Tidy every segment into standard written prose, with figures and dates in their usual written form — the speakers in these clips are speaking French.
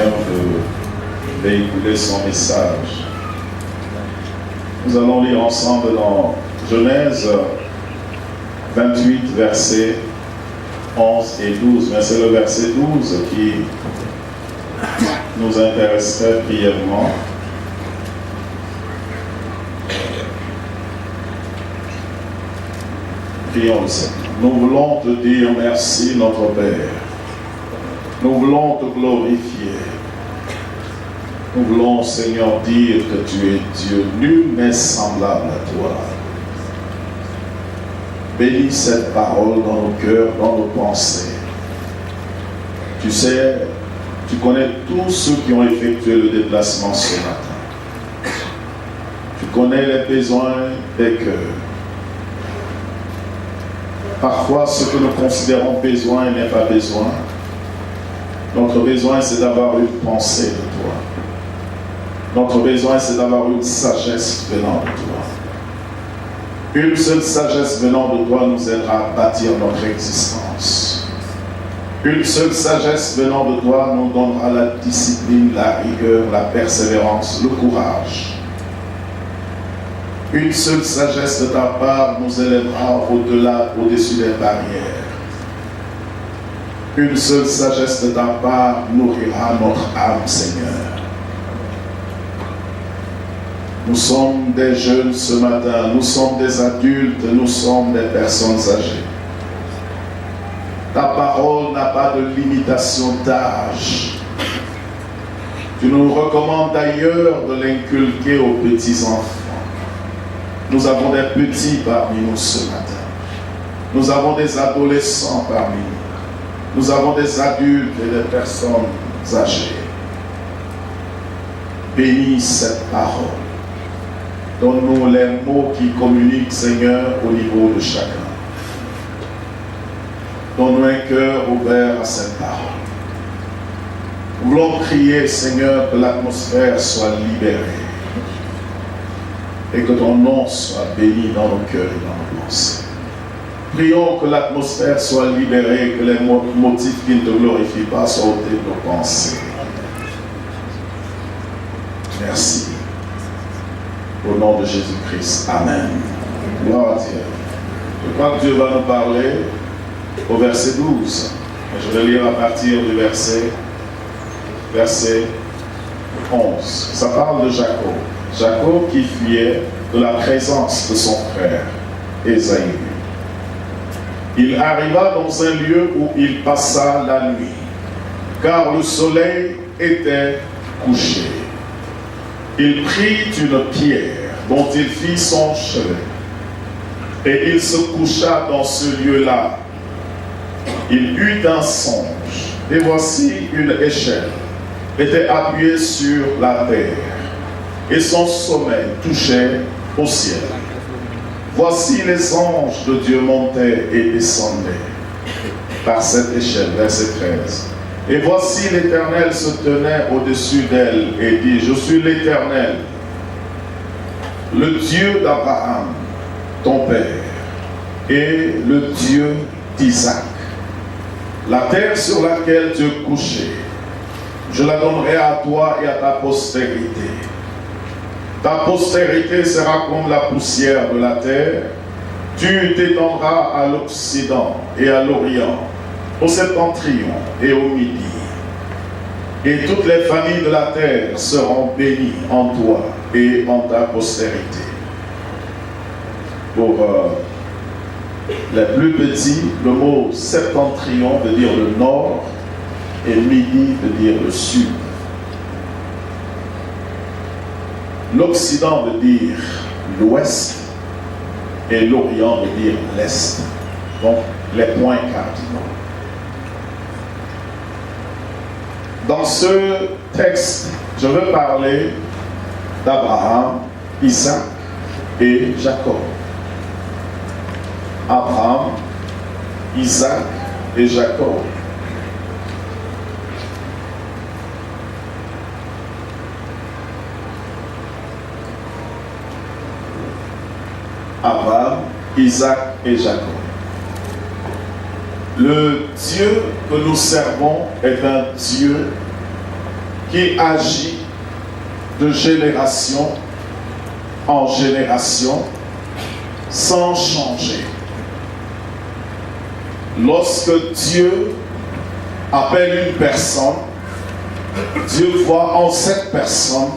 Seigneur de véhiculer son message. Nous allons lire ensemble dans Genèse 28, versets 11 et 12. Mais c'est le verset 12 qui nous intéresserait brièvement. Prions le Seigneur. Nous voulons te dire merci, notre Père. Nous voulons te glorifier. Nous voulons, Seigneur, dire que tu es Dieu. Nul n'est semblable à toi. Bénis cette parole dans nos cœurs, dans nos pensées. Tu sais, tu connais tous ceux qui ont effectué le déplacement ce matin. Tu connais les besoins des cœurs. Parfois, ce que nous considérons besoin n'est pas besoin. Notre besoin, c'est d'avoir une pensée de toi. Notre besoin, c'est d'avoir une sagesse venant de toi. Une seule sagesse venant de toi nous aidera à bâtir notre existence. Une seule sagesse venant de toi nous donnera la discipline, la rigueur, la persévérance, le courage. Une seule sagesse de ta part nous élèvera au-delà, au-dessus des barrières. Une seule sagesse de ta part nourrira notre âme, Seigneur. Nous sommes des jeunes ce matin, nous sommes des adultes, nous sommes des personnes âgées. Ta parole n'a pas de limitation d'âge. Tu nous recommandes d'ailleurs de l'inculquer aux petits-enfants. Nous avons des petits parmi nous ce matin. Nous avons des adolescents parmi nous. Nous avons des adultes et des personnes âgées. Bénis cette parole. Donne-nous les mots qui communiquent, Seigneur, au niveau de chacun. Donne-nous un cœur ouvert à cette parole. Nous voulons prier, Seigneur, que l'atmosphère soit libérée. Et que ton nom soit béni dans nos cœurs et dans nos pensées. Prions que l'atmosphère soit libérée, que les motifs qui ne te glorifient pas soient ôtés de nos pensées. Merci. Au nom de Jésus-Christ. Amen. Gloire à Dieu. Je crois que Dieu va nous parler au verset 12. Et je vais lire à partir du verset 11. Ça parle de Jacob. Jacob qui fuyait de la présence de son frère Ésaü. Il arriva dans un lieu où il passa la nuit, car le soleil était couché. Il prit une pierre dont il fit son chevet, et il se coucha dans ce lieu-là. Il eut un songe, et voici une échelle était appuyée sur la terre, et son sommet touchait au ciel. Voici les anges de Dieu montaient et descendaient par cette échelle, verset 13. Et voici l'Éternel se tenait au-dessus d'elle et dit, je suis l'Éternel, le Dieu d'Abraham, ton père, et le Dieu d'Isaac. La terre sur laquelle tu es couché, je la donnerai à toi et à ta postérité. Ta postérité sera comme la poussière de la terre. Tu t'étendras à l'Occident et à l'Orient, au septentrion et au midi. Et toutes les familles de la terre seront bénies en toi et en ta postérité. Pour les plus petits, le mot septentrion veut dire le nord et midi veut dire le sud. L'Occident veut dire l'ouest et l'Orient veut dire l'est. Donc, les points cardinaux. Dans ce texte, je veux parler d'Abraham, Isaac et Jacob. Abraham, Isaac et Jacob. Abraham, Isaac et Jacob. Le Dieu que nous servons est un Dieu qui agit de génération en génération sans changer. Lorsque Dieu appelle une personne, Dieu voit en cette personne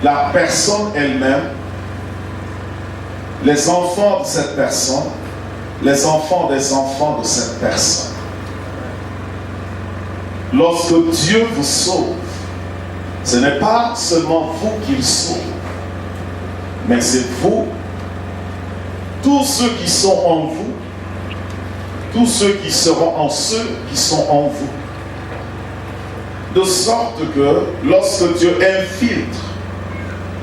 la personne elle-même, les enfants de cette personne, les enfants des enfants de cette personne. Lorsque Dieu vous sauve, ce n'est pas seulement vous qu'il sauve, mais c'est vous, tous ceux qui sont en vous, tous ceux qui seront en ceux qui sont en vous. De sorte que lorsque Dieu infiltre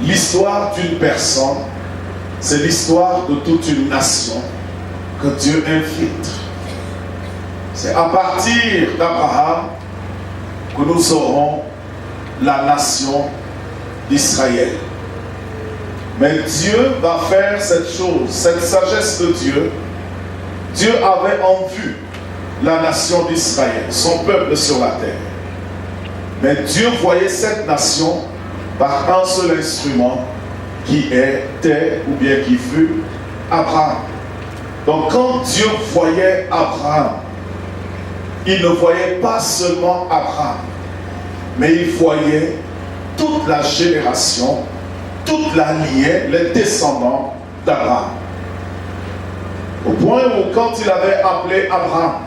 l'histoire d'une personne, c'est l'histoire de toute une nation que Dieu infiltre. C'est à partir d'Abraham que nous aurons la nation d'Israël. Mais Dieu va faire cette chose, cette sagesse de Dieu. Dieu avait en vue la nation d'Israël, son peuple sur la terre. Mais Dieu voyait cette nation par un seul instrument qui était ou bien qui fut Abraham. Donc quand Dieu voyait Abraham, il ne voyait pas seulement Abraham, mais il voyait toute la génération, toute la lignée, les descendants d'Abraham. Au point où quand il avait appelé Abraham,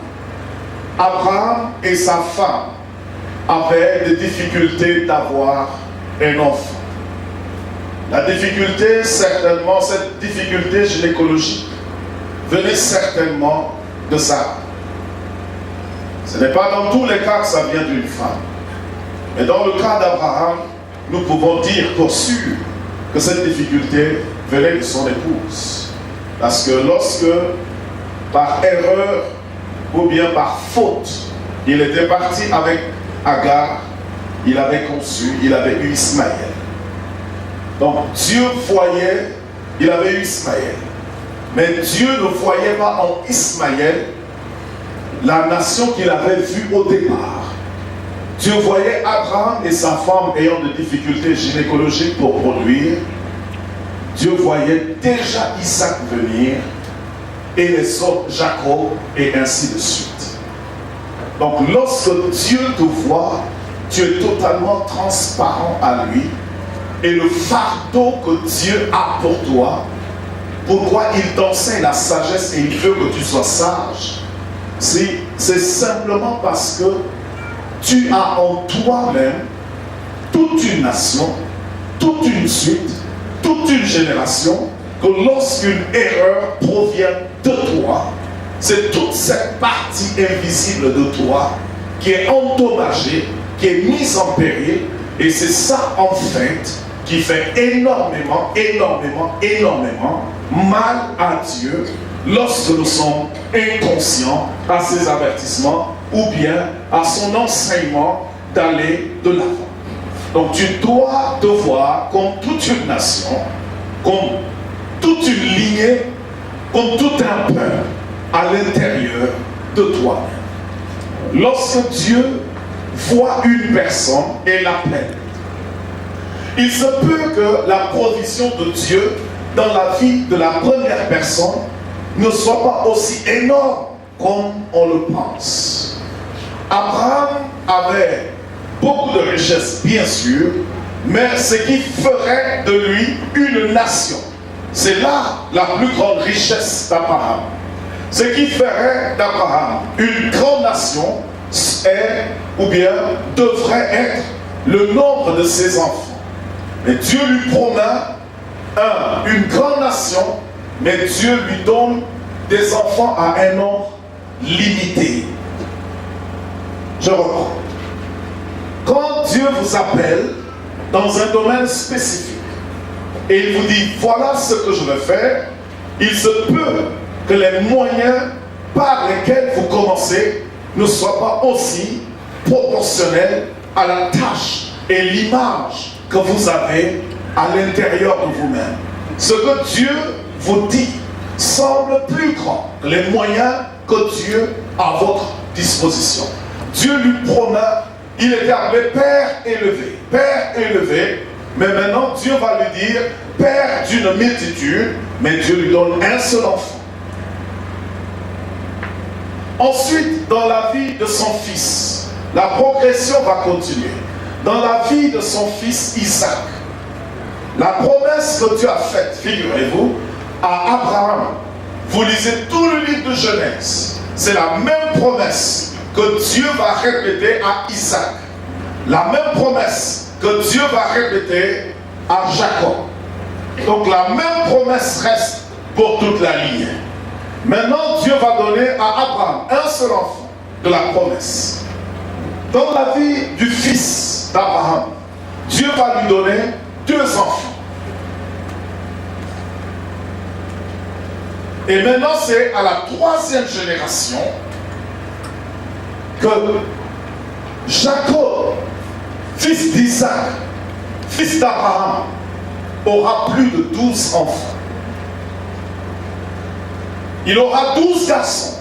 Abraham et sa femme avaient des difficultés d'avoir un enfant. La difficulté, certainement, cette difficulté gynécologique venait certainement de ça. Ce n'est pas dans tous les cas que ça vient d'une femme. Mais dans le cas d'Abraham, nous pouvons dire pour sûr que cette difficulté venait de son épouse. Parce que lorsque, par erreur ou bien par faute, il était parti avec Agar, il avait conçu, il avait eu Ismaël. Donc Dieu voyait, il avait eu Ismaël. Mais Dieu ne voyait pas en Ismaël la nation qu'il avait vue au départ. Dieu voyait Abraham et sa femme ayant des difficultés gynécologiques pour produire. Dieu voyait déjà Isaac venir et les autres, Jacob, et ainsi de suite. Donc lorsque Dieu te voit, tu es totalement transparent à lui. Et le fardeau que Dieu a pour toi, pourquoi il t'enseigne la sagesse et il veut que tu sois sage, c'est simplement parce que tu as en toi-même toute une nation, toute une suite, toute une génération, que lorsqu'une erreur provient de toi, c'est toute cette partie invisible de toi qui est endommagée, qui est mise en péril, et c'est ça en fait qui fait énormément mal à Dieu lorsque nous sommes inconscients à ses avertissements ou bien à son enseignement d'aller de l'avant. Donc tu dois te voir comme toute une nation, comme toute une lignée, comme tout un peuple à l'intérieur de toi-même. Lorsque Dieu voit une personne et l'appelle, il se peut que la provision de Dieu dans la vie de la première personne ne soit pas aussi énorme comme on le pense. Abraham avait beaucoup de richesses, bien sûr, mais ce qui ferait de lui une nation, c'est là la plus grande richesse d'Abraham. Ce qui ferait d'Abraham une grande nation est, ou bien devrait être, le nombre de ses enfants. Mais Dieu lui promet une grande nation, mais Dieu lui donne des enfants à un nombre limité. Je reprends. Quand Dieu vous appelle dans un domaine spécifique et il vous dit voilà ce que je veux faire, il se peut que les moyens par lesquels vous commencez ne soient pas aussi proportionnels à la tâche et l'image que vous avez à l'intérieur de vous-même. Ce que Dieu vous dit semble plus grand que les moyens que Dieu a à votre disposition. Dieu lui promet il était appelé Père élevé. Père élevé, mais maintenant Dieu va lui dire Père d'une multitude, mais Dieu lui donne un seul enfant. Ensuite, dans la vie de son fils, la progression va continuer. Dans la vie de son fils Isaac, la promesse que Dieu a faite, figurez-vous, à Abraham, vous lisez tout le livre de Genèse, c'est la même promesse que Dieu va répéter à Isaac. La même promesse que Dieu va répéter à Jacob. Donc la même promesse reste pour toute la ligne. Maintenant, Dieu va donner à Abraham un seul enfant de la promesse. Dans la vie du fils d'Abraham, Dieu va lui donner 2 enfants. Et maintenant, c'est à la 3e génération que Jacob, fils d'Isaac, fils d'Abraham, aura plus de 12 enfants. Il aura 12 garçons,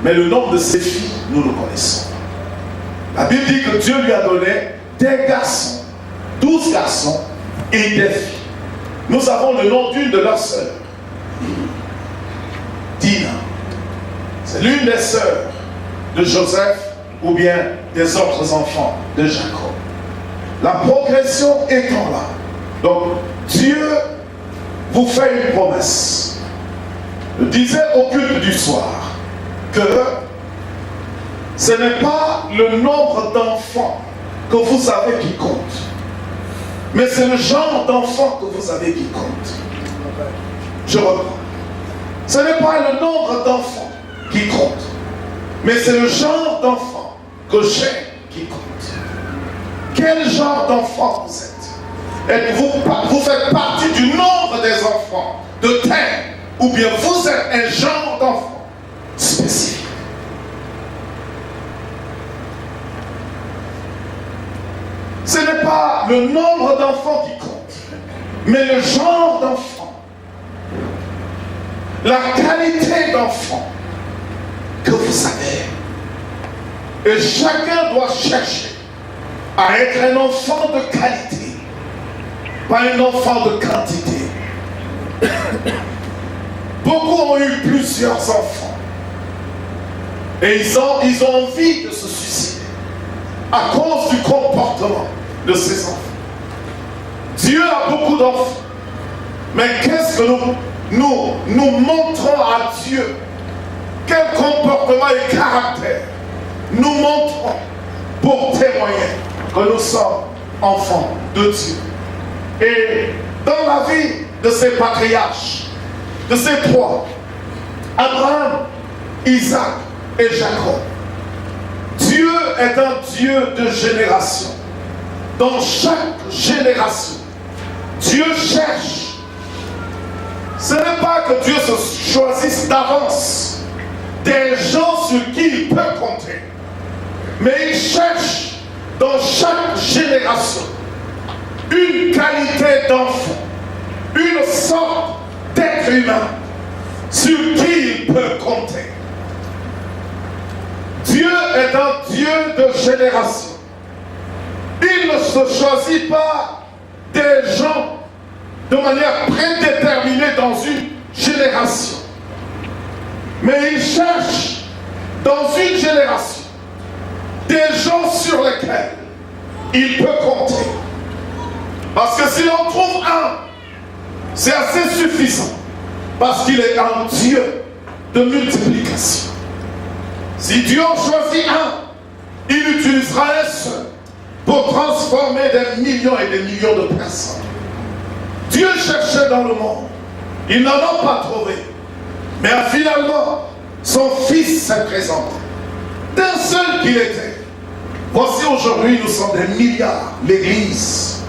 mais le nombre de ses filles, nous le connaissons. La Bible dit que Dieu lui a donné des garçons, 12 garçons et des filles. Nous avons le nom d'une de leurs sœurs, Dina. C'est l'une des sœurs de Joseph ou bien des autres enfants de Jacob. La progression étant là. Donc, Dieu vous fait une promesse. Je disais au culte du soir que ce n'est pas le nombre d'enfants que vous avez qui compte, mais c'est le genre d'enfants que vous avez qui compte. Je reprends. Ce n'est pas le nombre d'enfants qui compte, mais c'est le genre d'enfant que j'ai qui compte. Quel genre d'enfant vous êtes? Vous faites partie du nombre des enfants de terre, ou bien vous êtes un genre d'enfant spécifique. Ce n'est pas le nombre d'enfants qui compte, mais le genre d'enfant, la qualité d'enfant que vous avez. Et chacun doit chercher à être un enfant de qualité, pas un enfant de quantité. Beaucoup ont eu plusieurs enfants et ils ont envie de se suicider à cause du comportement de ces enfants. Dieu a beaucoup d'enfants, mais qu'est-ce que nous montrons à Dieu? Quel comportement et caractère nous montrons pour témoigner que nous sommes enfants de Dieu? Et dans la vie de ces patriarches, de ces 3, Abraham, Isaac et Jacob, Dieu est un Dieu de génération. Dans chaque génération, Dieu cherche. Ce n'est pas que Dieu se choisisse d'avance des gens sur qui il peut compter, mais il cherche dans chaque génération une qualité d'enfant, une sorte d'être humain sur qui il peut compter. Dieu est un Dieu de génération. Il ne se choisit pas des gens de manière prédéterminée dans une génération, mais il cherche dans une génération des gens sur lesquels il peut compter. Parce que si l'on trouve un, c'est assez suffisant, parce qu'il est un Dieu de multiplication. Si Dieu en choisit un, il utilisera un seul pour transformer des millions et des millions de personnes. Dieu cherchait dans le monde, il n'en a pas trouvé, mais finalement son fils s'est présenté, d'un seul qu'il était. Voici aujourd'hui nous sommes des milliards. L'église,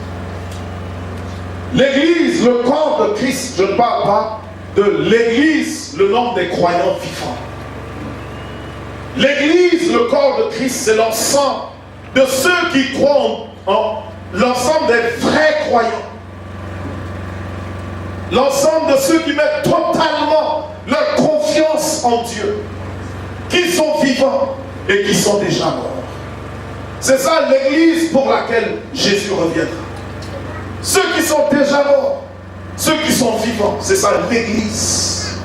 le corps de Christ, je ne parle pas de l'église, le nombre des croyants vivants. L'église, le corps de Christ, c'est l'ensemble de ceux qui croient en l'ensemble des vrais croyants. L'ensemble de ceux qui mettent totalement leur confiance en Dieu, qui sont vivants et qui sont déjà morts. C'est ça l'église pour laquelle Jésus reviendra. Ceux qui sont déjà morts, ceux qui sont vivants, c'est ça l'église.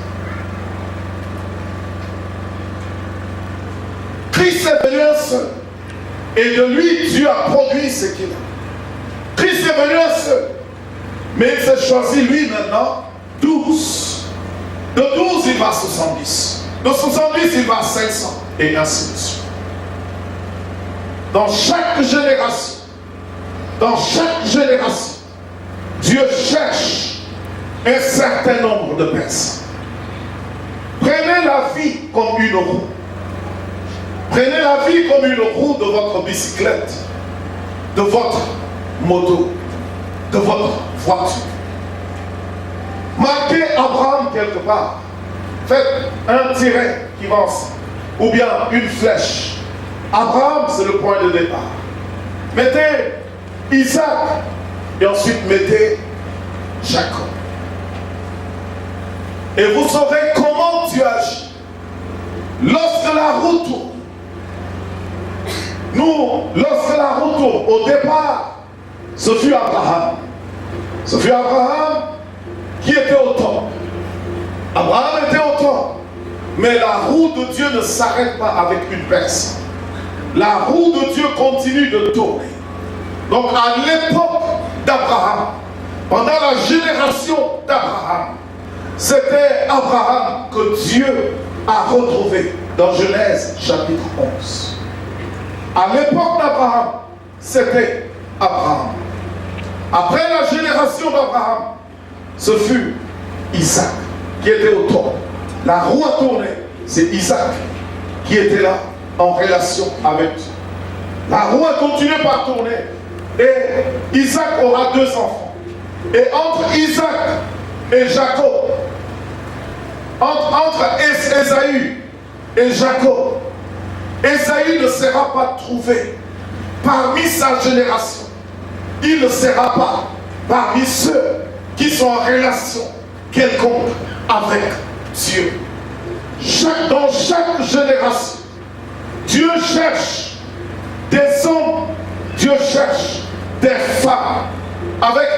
Christ est venu un seul. Et de lui, Dieu a produit ce qu'il a. Christ est venu un seul. Mais il s'est choisi lui maintenant 12. De 12, il va à 70. De 70, il va à 500. Et ainsi de suite. Dans chaque génération, Dieu cherche un certain nombre de personnes. Prenez la vie comme une roue. Prenez la vie comme une roue de votre bicyclette, de votre moto, de votre voiture. Marquez Abraham quelque part. Faites un tiret qui va ensemble. Ou bien une flèche. Abraham, c'est le point de départ. Mettez Isaac et ensuite mettez Jacob. Et vous saurez comment Dieu agit. Lorsque la roue tourne, lorsque la roue tourne, au départ, ce fut Abraham. Ce fut Abraham qui était au temple. Abraham était au temple. Mais la roue de Dieu ne s'arrête pas avec une personne. La roue de Dieu continue de tourner. Donc à l'époque d'Abraham, pendant la génération d'Abraham, c'était Abraham que Dieu a retrouvé dans Genèse chapitre 11. À l'époque d'Abraham, c'était Abraham. Après la génération d'Abraham, ce fut Isaac qui était au top. La roue a tourné, c'est Isaac qui était là en relation avec Dieu. La roue a continué par tourner et Isaac aura 2 enfants. Et entre Isaac et Jacob, entre Ésaü et Jacob, Ésaü ne sera pas trouvé parmi sa génération. Il ne sera pas parmi ceux qui sont en relation quelconque avec Dieu. Dans chaque génération, Dieu cherche des hommes, Dieu cherche des femmes avec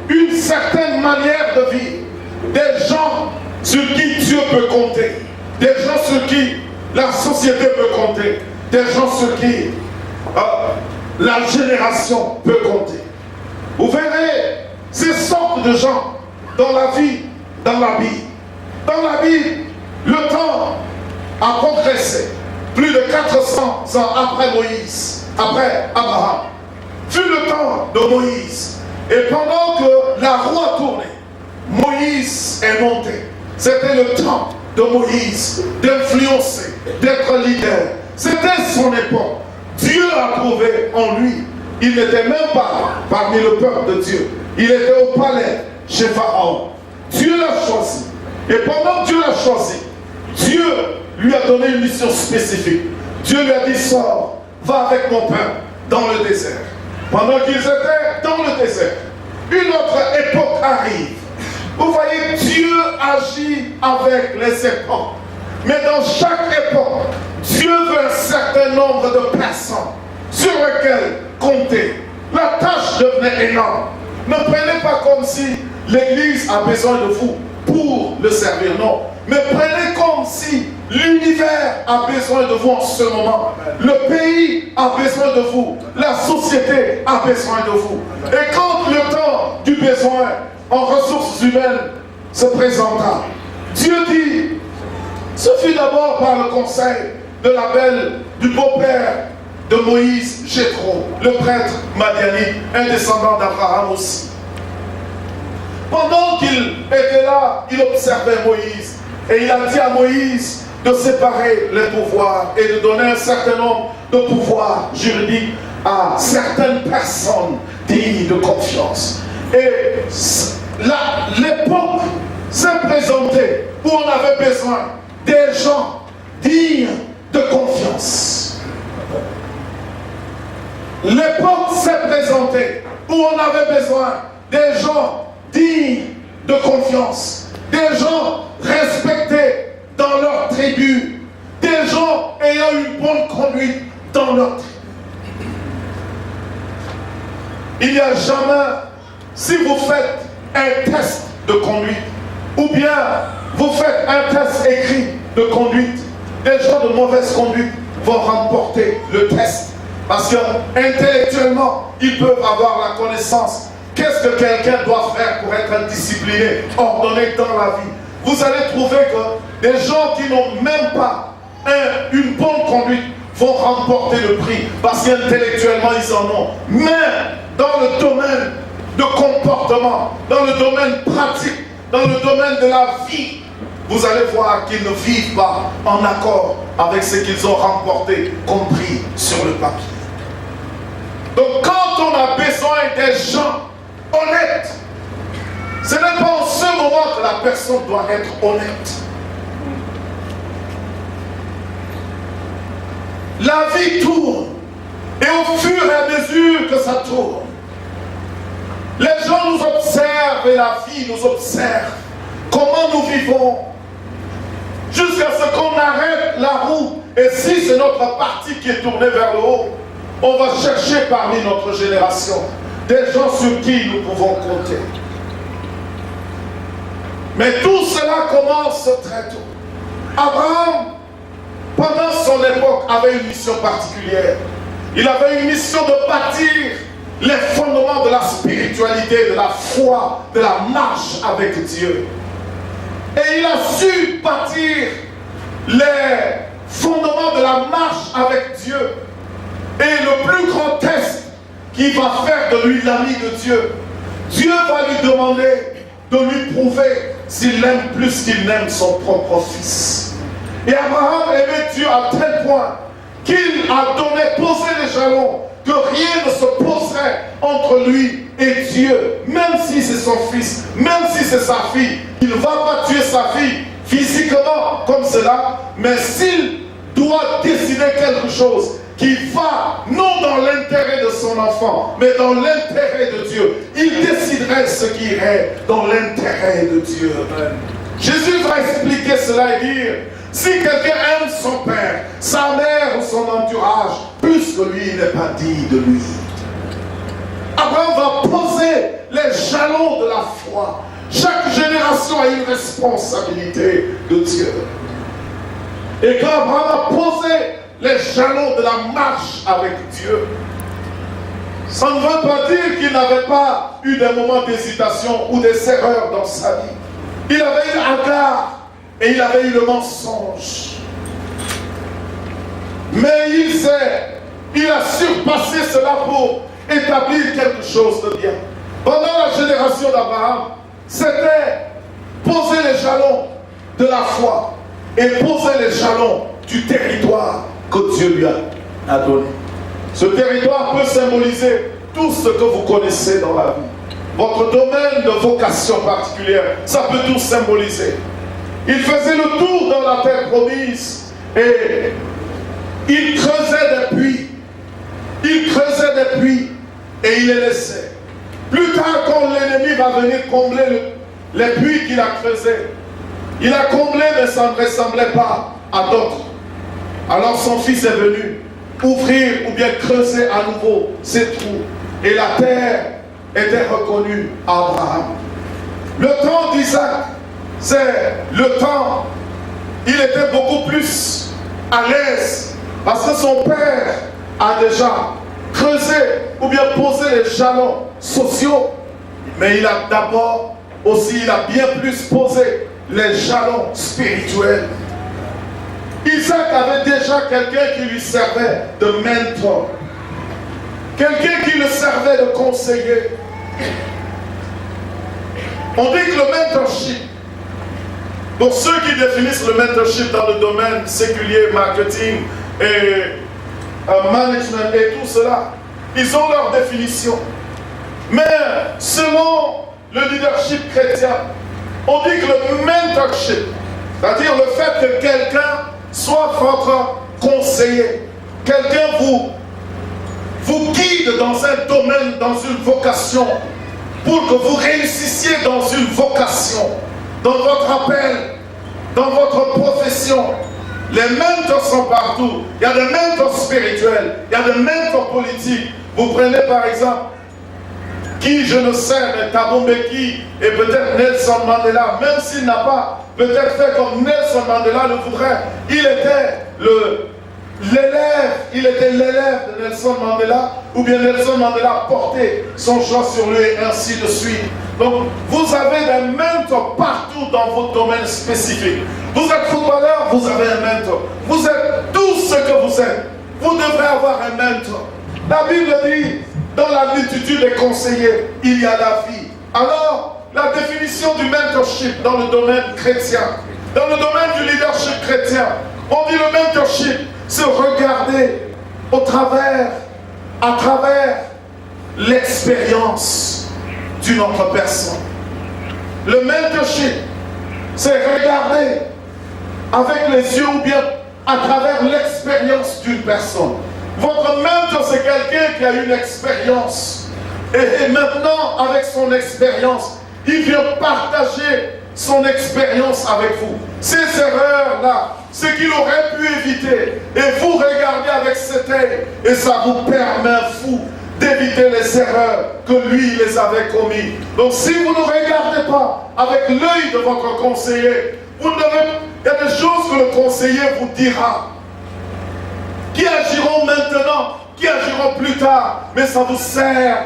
une certaine manière de vivre, des gens sur qui Dieu peut compter, des gens sur qui la société peut compter, des gens sur qui la génération peut compter. Vous verrez ces sortes de gens dans la vie, dans la Bible. Dans la Bible, le temps a progressé. Plus de 400 ans après Moïse, après Abraham, fut le temps de Moïse. Et pendant que la roue a tourné, Moïse est monté. C'était le temps de Moïse d'influencer, d'être leader. C'était son époque. Dieu a trouvé en lui. Il n'était même pas parmi le peuple de Dieu. Il était au palais chez Pharaon. Dieu l'a choisi. Et pendant que Dieu l'a choisi, Dieu lui a donné une mission spécifique. Dieu lui a dit, sors, va avec mon peuple dans le désert. Pendant qu'ils étaient dans le désert, une autre époque arrive. Vous voyez, Dieu agit avec les époques. Mais dans chaque époque, Dieu veut un certain nombre de personnes sur lesquelles compter. La tâche devenait énorme. Ne prenez pas comme si l'Église a besoin de vous pour le servir, non. Mais prenez comme si l'univers a besoin de vous en ce moment. Le pays a besoin de vous. La société a besoin de vous. Et quand le temps du besoin en ressources humaines se présenta, Dieu dit, ce fut d'abord par le conseil de la belle, du beau-père de Moïse, Jéthro, le prêtre madianite, un descendant d'Abraham aussi. Pendant qu'il était là, il observait Moïse. Et il a dit à Moïse de séparer les pouvoirs et de donner un certain nombre de pouvoirs juridiques à certaines personnes dignes de confiance. Et l'époque s'est présentée où on avait besoin des gens dignes de confiance. L'époque s'est présentée où on avait besoin des gens dignes de confiance, des gens respectés dans leur tribu, des gens ayant une bonne conduite dans leur tribu. Il n'y a jamais, si vous faites un test de conduite, ou bien vous faites un test écrit de conduite, des gens de mauvaise conduite vont remporter le test. Parce qu'intellectuellement, ils peuvent avoir la connaissance. Qu'est-ce que quelqu'un doit faire pour être discipliné, ordonné dans la vie? Vous allez trouver que des gens qui n'ont même pas une bonne conduite vont remporter le prix. Parce qu'intellectuellement, ils en ont. Mais dans le domaine de comportement, dans le domaine pratique, dans le domaine de la vie, vous allez voir qu'ils ne vivent pas en accord avec ce qu'ils ont remporté, compris sur le papier. Donc quand on a besoin des gens honnêtes, ce n'est pas en ce moment que la personne doit être honnête. La vie tourne, et au fur et à mesure que ça tourne, les gens nous observent et la vie nous observe. Comment nous vivons, jusqu'à ce qu'on arrête la roue. Et si c'est notre partie qui est tournée vers le haut, on va chercher parmi notre génération des gens sur qui nous pouvons compter. Mais tout cela commence très tôt. Abraham, pendant son époque, avait une mission particulière. Il avait une mission de bâtir les fondements de la spiritualité, de la foi, de la marche avec Dieu. Et il a su bâtir les fondements de la marche avec Dieu. Et le plus grand test qui va faire de lui l'ami de Dieu, Dieu va lui demander de lui prouver s'il aime plus qu'il n'aime son propre fils. Et Abraham aimait Dieu à tel point qu'il a posé les jalons que rien ne se poserait entre lui et Dieu, même si c'est son fils, même si c'est sa fille. Il ne va pas tuer sa fille physiquement comme cela, mais s'il doit décider quelque chose qui va non dans l'intérêt de son enfant, mais dans l'intérêt de Dieu, il déciderait ce qui irait dans l'intérêt de Dieu. Jésus va expliquer cela et dire, si quelqu'un aime son père, sa mère ou son entourage, plus que lui, il n'est pas digne de lui. Abraham va poser les jalons de la foi. Chaque génération a une responsabilité de Dieu. Et quand Abraham a posé les jalons de la marche avec Dieu, ça ne veut pas dire qu'il n'avait pas eu des moments d'hésitation ou des erreurs dans sa vie. Il avait eu Agar et il avait eu le mensonge. Mais il a surpassé cela pour établir quelque chose de bien. Pendant la génération d'Abraham, c'était poser les jalons de la foi et poser les jalons du territoire que Dieu lui a donné. Ce territoire peut symboliser tout ce que vous connaissez dans la vie. Votre domaine de vocation particulière, ça peut tout symboliser. Il faisait le tour dans la terre promise et il creusait des puits. Il creusait des puits et il les laissait. Plus tard, quand l'ennemi va venir combler les puits qu'il a creusés, il a comblé, mais ça ne ressemblait pas à d'autres. Alors son fils est venu ouvrir ou bien creuser à nouveau ces trous. Et la terre était reconnue à Abraham. Le temps d'Isaac, c'est le temps, il était beaucoup plus à l'aise parce que son père a déjà creusé ou bien posé les jalons sociaux, mais il a d'abord aussi, il a bien plus posé les jalons spirituels. Isaac avait déjà quelqu'un qui lui servait de mentor, quelqu'un qui le servait de conseiller. On dit que le mentorship, pour ceux qui définissent le mentorship dans le domaine séculier, marketing et management et tout cela, ils ont leur définition. Mais selon le leadership chrétien, on dit que le mentorship, c'est-à-dire le fait que quelqu'un soit votre conseiller, quelqu'un vous guide dans un domaine, dans une vocation, pour que vous réussissiez dans une vocation, dans votre appel, dans votre profession. Les mentors sont partout. Il y a des mentors spirituels, il y a des mentors politiques. Vous prenez par exemple qui, je ne sais, mais Thabo Mbeki et peut-être Nelson Mandela, même s'il n'a pas peut-être fait comme Nelson Mandela le voudrait, il était l'élève de Nelson Mandela, ou bien Nelson Mandela portait son choix sur lui et ainsi de suite. Donc, vous avez des mentors partout dans votre domaine spécifique. Vous êtes footballeur, vous avez un mentor. Vous êtes tout ce que vous êtes. Vous devrez avoir un mentor. La Bible dit, dans la multitude des conseillers, il y a la vie. Alors, la définition du mentorship dans le domaine chrétien, dans le domaine du leadership chrétien, on dit le mentorship, c'est regarder à travers l'expérience d'une autre personne. Le mentorship, c'est regarder avec les yeux ou bien à travers l'expérience d'une personne. Votre mentor, c'est quelqu'un qui a une expérience. Et maintenant, avec son expérience, il vient partager son expérience avec vous. Ces erreurs-là, ce qu'il aurait pu éviter. Et vous regardez avec cet œil, et ça vous permet, vous, d'éviter les erreurs que lui les avait commises. Donc si vous ne regardez pas avec l'œil de votre conseiller, vous devez, il y a des choses que le conseiller vous dira, qui agiront maintenant, qui agiront plus tard, mais ça vous sert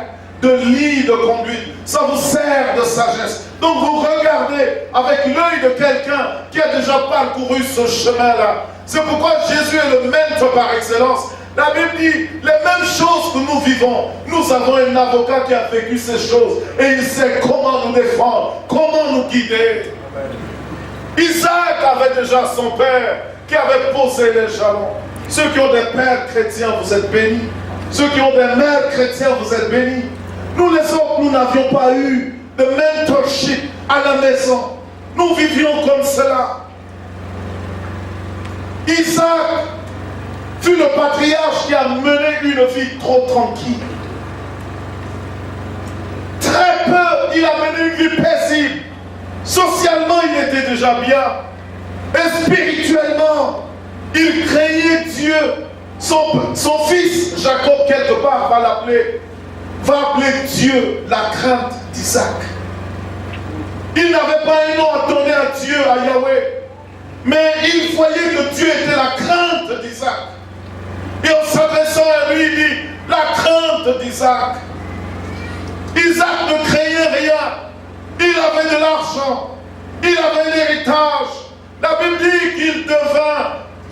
de lit de conduite, ça vous sert de sagesse. Donc vous regardez avec l'œil de quelqu'un qui a déjà parcouru ce chemin-là. C'est pourquoi Jésus est le mentor par excellence. La Bible dit, les mêmes choses que nous vivons, nous avons un avocat qui a vécu ces choses et il sait comment nous défendre, comment nous guider. Isaac avait déjà son père qui avait posé les jalons. Ceux qui ont des pères chrétiens, vous êtes bénis. Ceux qui ont des mères chrétiens, vous êtes bénis. Nous les autres, nous n'avions pas eu de mentorship à la maison. Nous vivions comme cela. Isaac fut le patriarche qui a mené une vie trop tranquille. Très peu, il a mené une vie paisible. Socialement, il était déjà bien. Et spirituellement, il craignait Dieu. Son fils, Jacob, quelque part, va appeler Dieu la crainte d'Isaac. Il n'avait pas un nom à donner à Dieu, à Yahweh. Mais il voyait que Dieu était la crainte d'Isaac. Et en s'adressant à lui, il dit, la crainte d'Isaac. Isaac ne craignait rien. Il avait de l'argent. Il avait un héritage. La Bible dit qu'il devint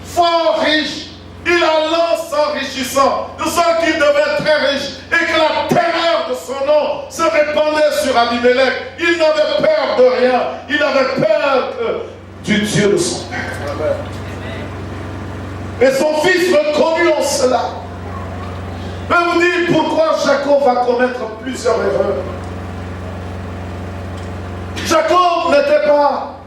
fort riche. Il alla s'enrichissant, de sorte qu'il devait très riche et que la terreur de son nom se répandait sur Abimelech. Il n'avait peur de rien, il avait peur du Dieu de son père. Et son fils reconnut en cela. Je vais vous dire pourquoi Jacob va commettre plusieurs erreurs. Jacob n'était pas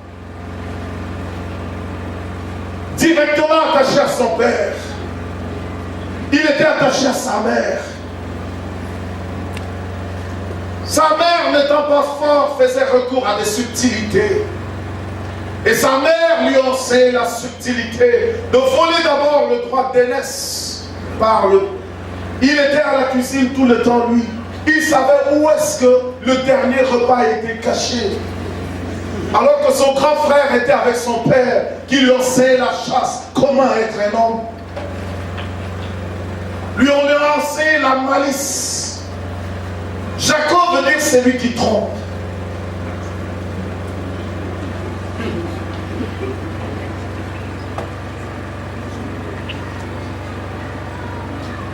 directement attaché à son père. Il était attaché à sa mère. Sa mère, n'étant pas forte, faisait recours à des subtilités. Et sa mère lui enseignait la subtilité de voler d'abord le droit d'aînesse par le. Il était à la cuisine tout le temps, lui. Il savait où est-ce que le dernier repas était caché. Alors que son grand frère était avec son père, qui lui enseignait la chasse, comment être un homme. Lui on lui a enseigné la malice. Jacob veut dire c'est lui qui trompe.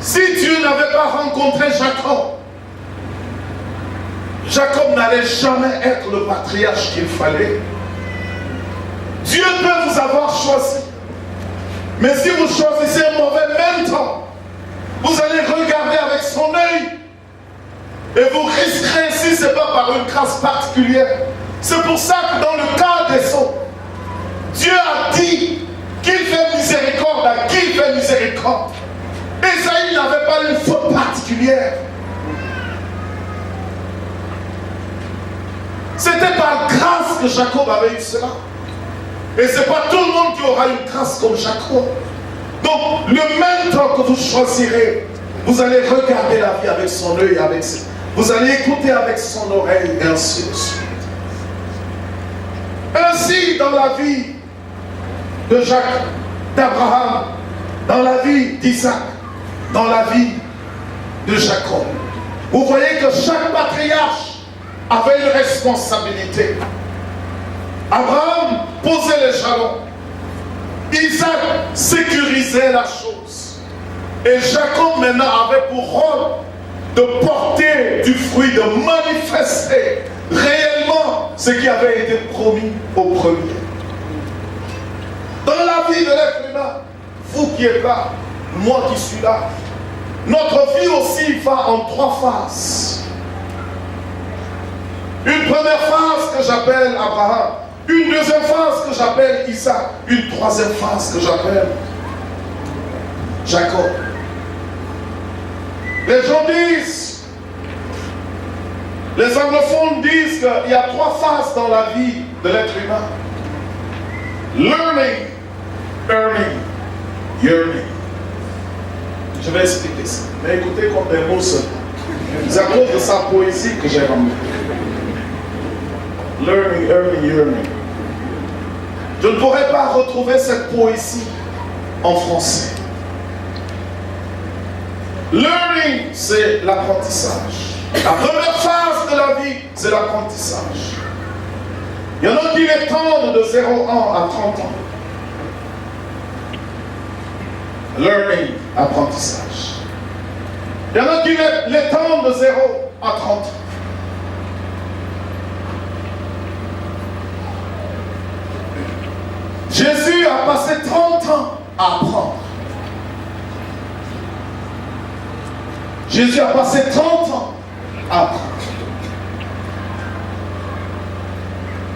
Si Dieu n'avait pas rencontré Jacob, Jacob n'allait jamais être le patriarche qu'il fallait. Dieu peut vous avoir choisi. Mais si vous choisissez un mauvais mentor, vous allez regarder avec son œil. Et vous risquerez, si ce n'est pas par une grâce particulière. C'est pour ça que dans le cas des autres, Dieu a dit qu'il fait miséricorde à qui il fait miséricorde. Ésaïe n'avait pas une faute particulière. C'était par grâce que Jacob avait eu cela. Et ce n'est pas tout le monde qui aura une grâce comme Jacob. Donc, le mentor que vous choisirez, vous allez regarder la vie avec son œil, Vous allez écouter avec son oreille et ainsi de suite. Ainsi, dans la vie de Jacques, d'Abraham, dans la vie d'Isaac, dans la vie de Jacob, vous voyez que chaque patriarche avait une responsabilité. Abraham posait les jalons. Isaac sécurisait la chose. Et Jacob maintenant avait pour rôle de porter du fruit, de manifester réellement ce qui avait été promis au premier. Dans la vie de l'être humain, vous qui êtes là, moi qui suis là, notre vie aussi va en 3 phases. Une première phase que j'appelle Abraham, une deuxième phase que j'appelle Isaac, une troisième phase que j'appelle Jacob. Les gens disent, les anglophones disent qu'il y a 3 phases dans la vie de l'être humain. Learning, earning, yearning. Je vais expliquer ça. Mais écoutez comme des mots seuls. C'est à cause de sa poésie que j'ai ramené. Learning, earning, yearning. Je ne pourrais pas retrouver cette poésie en français. Learning, c'est l'apprentissage. La première phase de la vie, c'est l'apprentissage. Il y en a qui l'étendent de 0 ans à 30 ans. Learning, apprentissage. Il y en a qui l'étendent de 0 à 30 ans. Jésus a passé 30 ans à apprendre. Jésus a passé 30 ans à apprendre.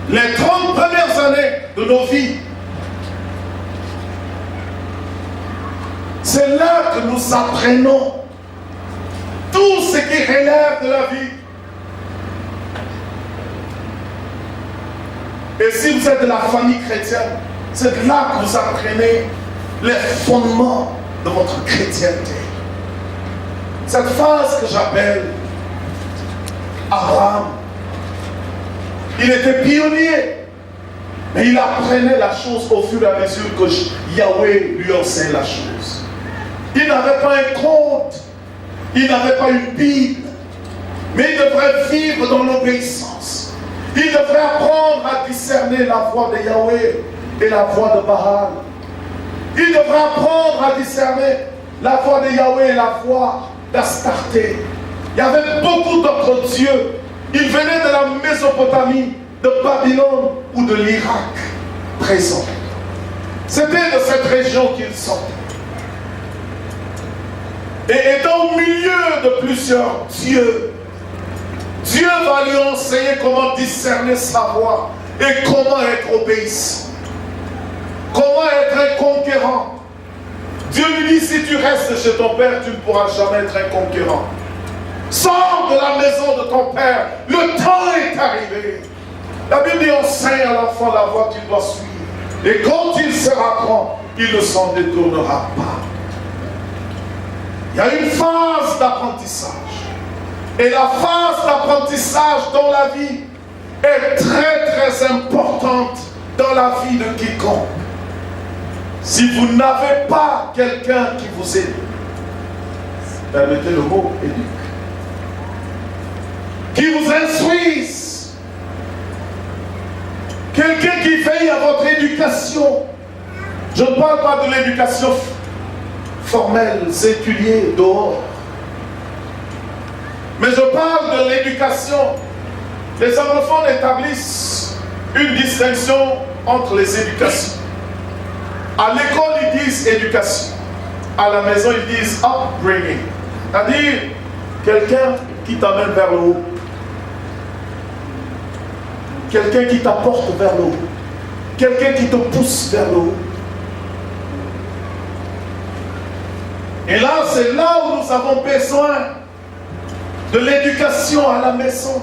Les 30 premières années de nos vies, c'est là que nous apprenons tout ce qui relève de la vie. Et si vous êtes de la famille chrétienne, c'est là que vous apprenez les fondements de votre chrétienté. Cette phase que j'appelle Abraham, il était pionnier, mais il apprenait la chose au fur et à mesure que Yahweh lui enseigne la chose. Il n'avait pas un compte, il n'avait pas une Bible, mais il devrait vivre dans l'obéissance. Il devrait apprendre à discerner la voix de Yahweh et la voix de Baal. Il devrait apprendre à discerner la voix de Yahweh et la voix d'Astarté. Il y avait beaucoup d'autres dieux. Ils venaient de la Mésopotamie, de Babylone ou de l'Irak présent. C'était de cette région qu'ils sortaient. Et étant au milieu de plusieurs dieux, Dieu va lui enseigner comment discerner sa voix et comment être obéissant. Comment être un conquérant. Dieu lui dit, si tu restes chez ton père, tu ne pourras jamais être un conquérant. Sors de la maison de ton père, le temps est arrivé. La Bible dit, enseigne à l'enfant la voie qu'il doit suivre. Et quand il sera grand, il ne s'en détournera pas. Il y a une phase d'apprentissage. Et la phase d'apprentissage dans la vie est très très importante dans la vie de quiconque. Si vous n'avez pas quelqu'un qui vous aide, permettez le mot éduque, qui vous instruise, quelqu'un qui veille à votre éducation. Je ne parle pas de l'éducation formelle, séculier, dehors. Mais je parle de l'éducation. Les anglophones établissent une distinction entre les éducations. À l'école, ils disent éducation. À la maison, ils disent upbringing. C'est-à-dire, quelqu'un qui t'amène vers le haut. Quelqu'un qui t'apporte vers le haut. Quelqu'un qui te pousse vers le haut. Et là, c'est là où nous avons besoin de l'éducation à la maison.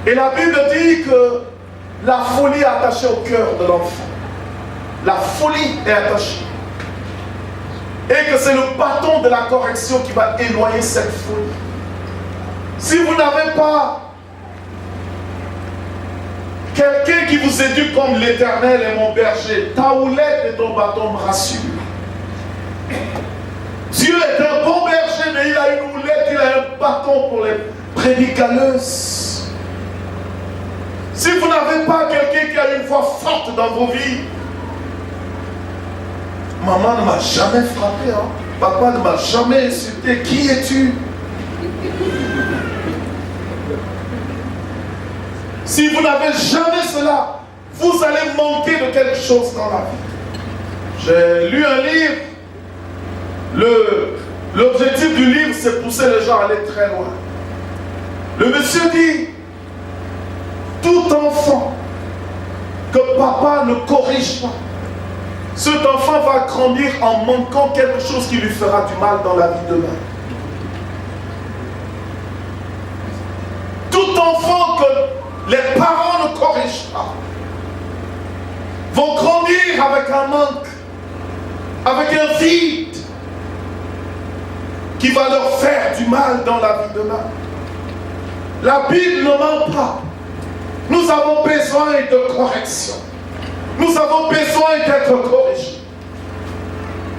Et la Bible dit que la folie est attachée au cœur de l'enfant. La folie est attachée. Et que c'est le bâton de la correction qui va éloigner cette folie. Si vous n'avez pas quelqu'un qui vous éduque comme l'Éternel est mon berger, ta houlette et ton bâton me rassurent. Dieu est un bon berger, mais il a une houlette, il a un bâton pour les prédicaneuses. Si vous n'avez pas quelqu'un qui a une voix forte dans vos vies, maman ne m'a jamais frappé, hein? Papa ne m'a jamais insulté. Qui es-tu? Si vous n'avez jamais cela, vous allez manquer de quelque chose dans la vie. J'ai lu un livre. L'objectif du livre, c'est pousser les gens à aller très loin. Le monsieur dit, tout enfant que papa ne corrige pas, cet enfant va grandir en manquant quelque chose qui lui fera du mal dans la vie demain. Tout enfant que les parents ne corrigent pas vont grandir avec un manque, avec un vide qui va leur faire du mal dans la vie demain. La Bible ne ment pas. Nous avons besoin de correction. Nous avons besoin d'être corrigés.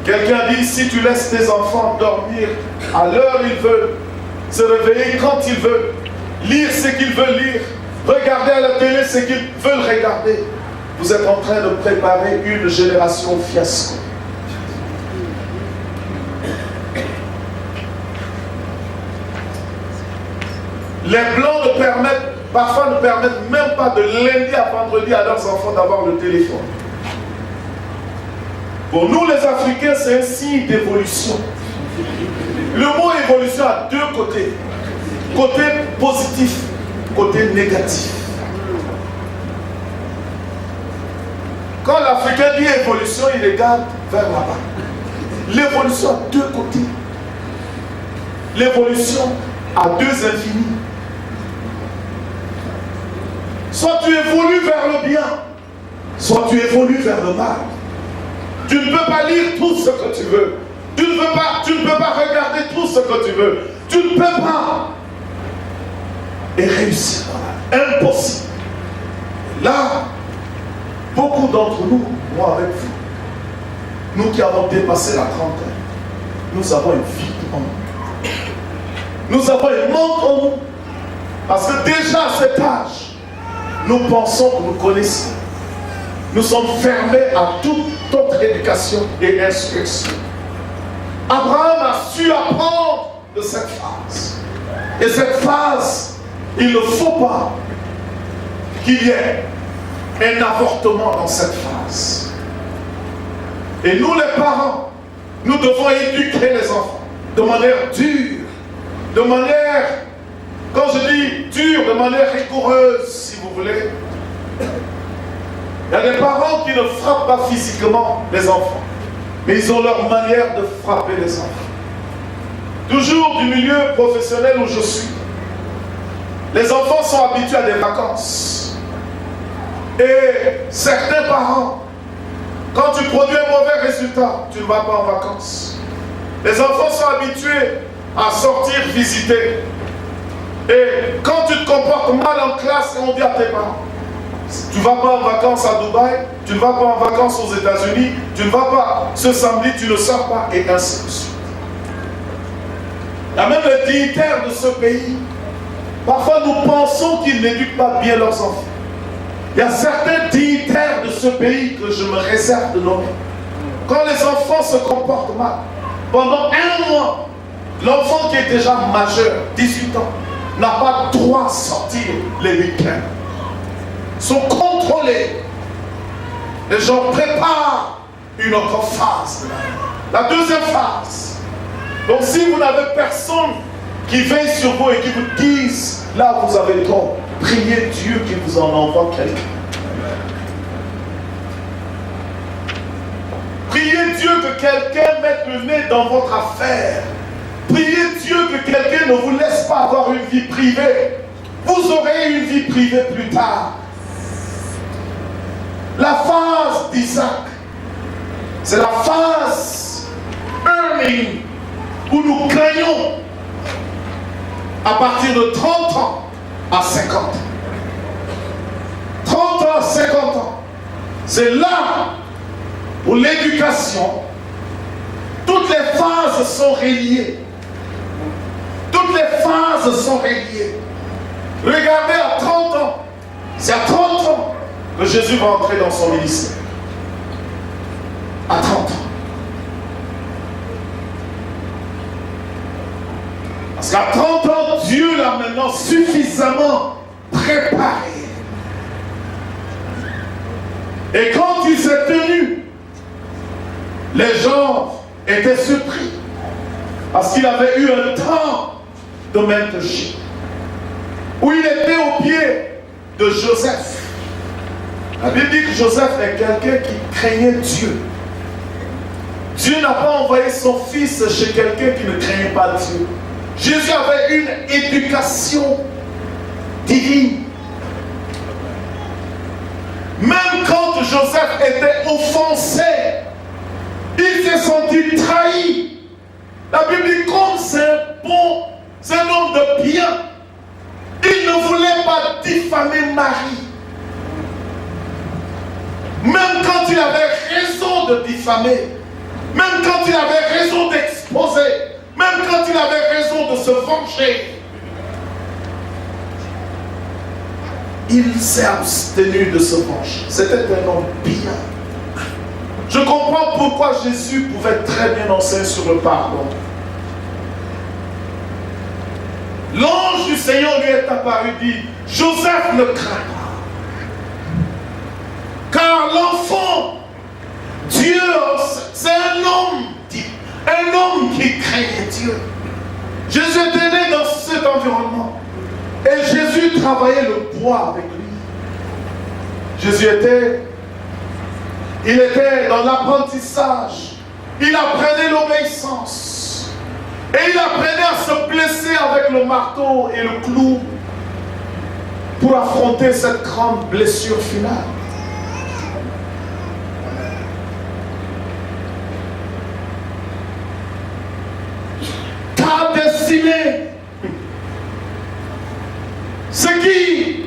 Quelqu'un dit, si tu laisses tes enfants dormir à l'heure ils veulent, se réveiller quand ils veulent, lire ce qu'ils veulent lire, regarder à la télé ce qu'ils veulent regarder, vous êtes en train de préparer une génération fiasco. Les Blancs parfois ne permettent même pas de lundi à vendredi à leurs enfants d'avoir le téléphone. Pour nous les Africains, c'est un signe d'évolution. Le mot évolution a deux côtés. Côté positif, côté négatif. Quand l'Africain dit évolution, il regarde vers là-bas. L'évolution a deux côtés. L'évolution a deux infinis. Soit tu évolues vers le bien, soit tu évolues vers le mal. Tu ne peux pas lire tout ce que tu veux. Tu ne peux pas regarder tout ce que tu veux. Tu ne peux pas. Et réussir. Impossible. Là, beaucoup d'entre nous, moi avec vous, nous qui avons dépassé la trentaine, nous avons une vie en nous. Nous avons un manque en nous. Parce que déjà à cet âge, nous pensons que nous connaissons. Nous sommes fermés à toute autre éducation et instruction. Abraham a su apprendre de cette phase. Et cette phase, il ne faut pas qu'il y ait un avortement dans cette phase. Et nous les parents, nous devons éduquer les enfants de manière dure, de manière, quand je dis dure, de manière rigoureuse, si vous voulez. Il y a des parents qui ne frappent pas physiquement les enfants, mais ils ont leur manière de frapper les enfants. Toujours du milieu professionnel où je suis, les enfants sont habitués à des vacances. Et certains parents, quand tu produis un mauvais résultat, tu ne vas pas en vacances. Les enfants sont habitués à sortir visiter. Et quand tu te comportes mal en classe, on dit à tes parents, tu ne vas pas en vacances à Dubaï, tu ne vas pas en vacances aux États-Unis, tu ne vas pas ce samedi, tu ne sors pas, et ainsi de suite. Il y a même les dignitaires de ce pays. Parfois nous pensons qu'ils n'éduquent pas bien leurs enfants. Il y a certains dignitaires de ce pays que je me réserve de nommer. Quand les enfants se comportent mal, pendant un mois, l'enfant qui est déjà majeur, 18 ans, n'a pas droit à sortir les week-ends. Sont contrôlés. Les gens préparent une autre phase. La deuxième phase. Donc si vous n'avez personne qui veille sur vous et qui vous dise, là vous avez tort, priez Dieu qu'il vous en envoie quelqu'un. Priez Dieu que quelqu'un mette le nez dans votre affaire. Priez Dieu que quelqu'un ne vous laisse pas avoir une vie privée. Vous aurez une vie privée plus tard. La phase d'Isaac, c'est la phase earning où nous craignons. à partir de 30 ans à 50 ans. 30 ans à 50 ans. C'est là où l'éducation, toutes les phases sont reliées. Toutes les phases sont reliées. Regardez à 30 ans. C'est à 30 ans que Jésus va entrer dans son ministère. À 30 ans. Parce qu'à 30 ans, Dieu l'a maintenant suffisamment préparé. Et quand il s'est tenu, les gens étaient surpris. Parce qu'il avait eu un temps de mentorship. Où il était au pied de Joseph. La Bible dit que Joseph est quelqu'un qui craignait Dieu. Dieu n'a pas envoyé son fils chez quelqu'un qui ne craignait pas Dieu. Jésus avait une éducation divine. Même quand Joseph était offensé, il s'est senti trahi. La Bible dit comme c'est un homme de bien. Il ne voulait pas diffamer Marie. Même quand il avait raison de diffamer, même quand il avait raison d'exposer, même quand il avait raison de se venger, il s'est abstenu de se venger. C'était un homme bien. Je comprends pourquoi Jésus pouvait très bien enseigner sur le pardon. L'ange du Seigneur lui est apparu et dit, Joseph ne craint pas. Car l'enfant, Dieu, c'est un homme qui craignait Dieu. Jésus était né dans cet environnement. Et Jésus travaillait le bois avec lui. Jésus il était dans l'apprentissage. Il apprenait l'obéissance. Et il apprenait à se blesser avec le marteau et le clou pour affronter cette grande blessure finale. Ta destinée, ce qui,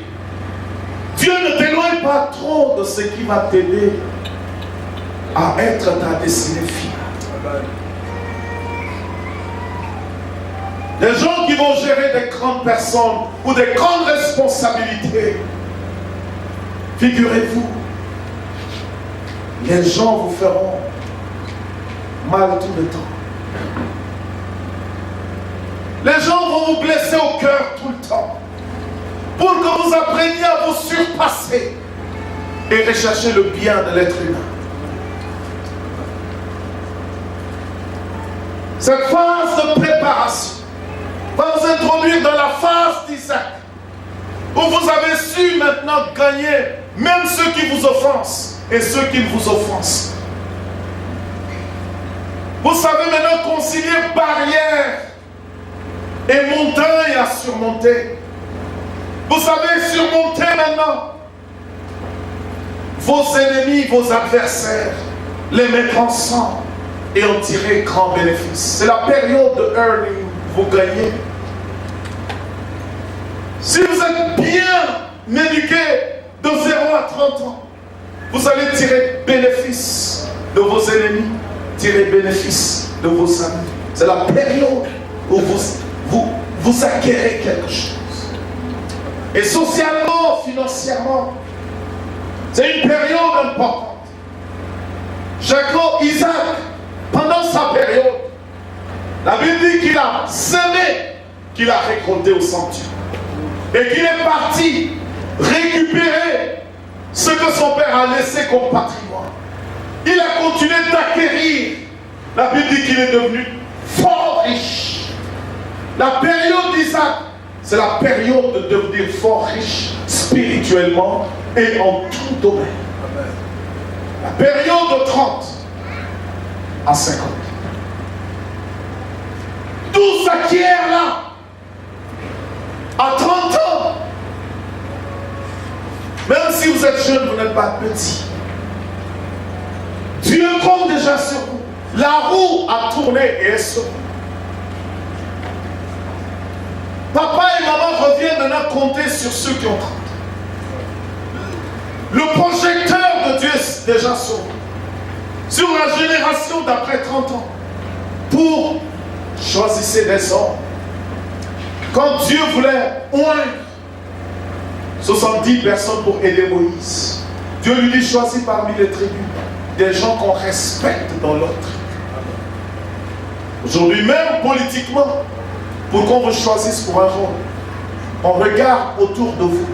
Dieu ne t'éloigne pas trop de ce qui va t'aider à être ta destinée finale. Les gens qui vont gérer des grandes personnes ou des grandes responsabilités, figurez-vous, les gens vous feront mal tout le temps. Les gens vont vous blesser au cœur tout le temps pour que vous appreniez à vous surpasser et rechercher le bien de l'être humain. Cette phase de préparation va vous introduire dans la phase d'Isaac, où vous avez su maintenant gagner même ceux qui vous offensent et ceux qui ne vous offensent. Vous savez maintenant concilier barrières et montagnes à surmonter. Vous savez surmonter maintenant vos ennemis, vos adversaires, les mettre ensemble et en tirer grand bénéfice. C'est la période de earning, vous gagnez. Si vous êtes bien éduqué de 0 à 30 ans, vous allez tirer bénéfice de vos ennemis, tirer bénéfice de vos amis. C'est la période où vous acquérez quelque chose. Et socialement, financièrement, c'est une période importante. Isaac, pendant sa période, la Bible dit qu'il a semé, qu'il a récolté au centuple. Et qu'il est parti récupérer ce que son père a laissé comme patrimoine. Il a continué d'acquérir. La Bible dit qu'il est devenu fort riche. La période d'Isaac, c'est la période de devenir fort riche spirituellement et en tout domaine. La période de 30 à 50. Tout s'acquiert là. À 30 ans. Même si vous êtes jeune, vous n'êtes pas petit. Dieu compte déjà sur vous. La roue a tourné et est sur vous. Papa et maman reviennent maintenant compter sur ceux qui ont 30 ans. Le projecteur de Dieu est déjà sur la génération d'après 30 ans. Pour choisir des hommes. Quand Dieu voulait oindre 70 personnes pour aider Moïse, Dieu lui dit choisis parmi les tribus des gens qu'on respecte dans leur tribu. Aujourd'hui, même politiquement, pour qu'on vous choisisse pour un rôle, on regarde autour de vous.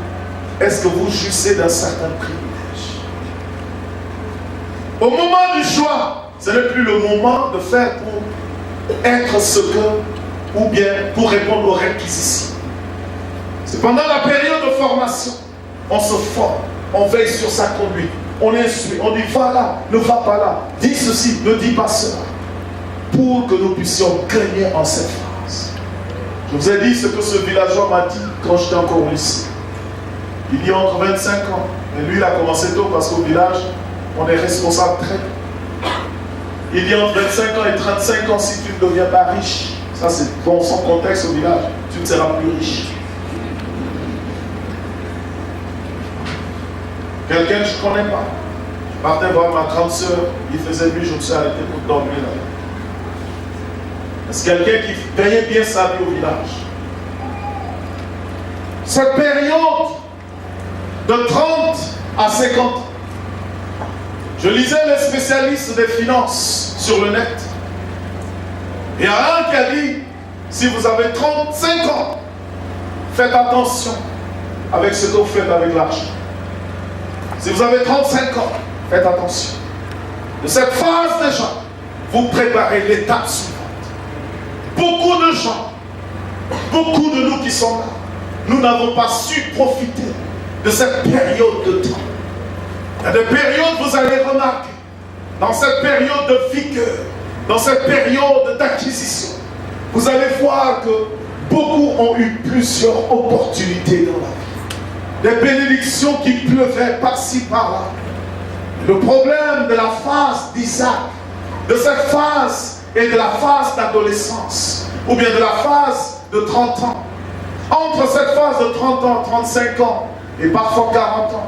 Est-ce que vous jouissez d'un certain privilège? Au moment du choix, ce n'est plus le moment de faire pour être ce que, ou bien pour répondre aux réquisitions. C'est pendant la période de formation, on se forme, on veille sur sa conduite, on instruit, on dit va là, ne va pas là, dis ceci, ne dis pas cela, pour que nous puissions gagner en cette phrase. Je vous ai dit ce que ce villageois m'a dit quand j'étais encore au lycée. Il dit entre 25 ans, mais lui il a commencé tôt parce qu'au village, on est responsable très tôt. Il dit entre 25 ans et 35 ans, si tu ne deviens pas riche, ça c'est dans son contexte au village, tu ne seras plus riche. Quelqu'un que je ne connais pas. Je partais voir ma grande soeur, il faisait nuit, je me suis arrêté pour dormir là. C'est quelqu'un qui gagnait bien sa vie au village. Cette période de 30 à 50 ans, je lisais les spécialistes des finances sur le net. Il y a un qui a dit, si vous avez 35 ans, faites attention avec ce que vous faites avec l'argent. Si vous avez 35 ans, faites attention. De cette phase déjà, vous préparez l'étape suivante. Beaucoup de gens, beaucoup de nous qui sont là, nous n'avons pas su profiter de cette période de temps. Il y a des périodes, vous allez remarquer, dans cette période de vigueur, dans cette période d'acquisition, vous allez voir que beaucoup ont eu plusieurs opportunités dans la vie. Des bénédictions qui pleuvaient par-ci, par-là. Le problème de la phase d'Isaac, de cette phase et de la phase d'adolescence, ou bien de la phase de 30 ans, entre cette phase de 30 ans, 35 ans, et parfois 40 ans,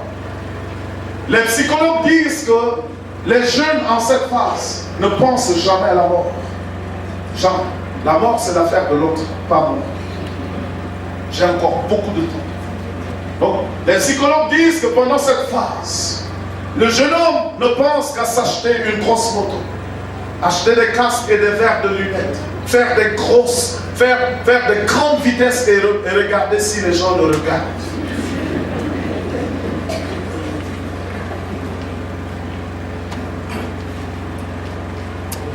les psychologues disent que les jeunes en cette phase ne pensent jamais à la mort. Jamais. La mort, c'est l'affaire de l'autre, pas moi. J'ai encore beaucoup de temps. Donc, les psychologues disent que pendant cette phase, le jeune homme ne pense qu'à s'acheter une grosse moto, acheter des casques et des verres de lunettes, faire des grandes vitesses et regarder si les gens le regardent.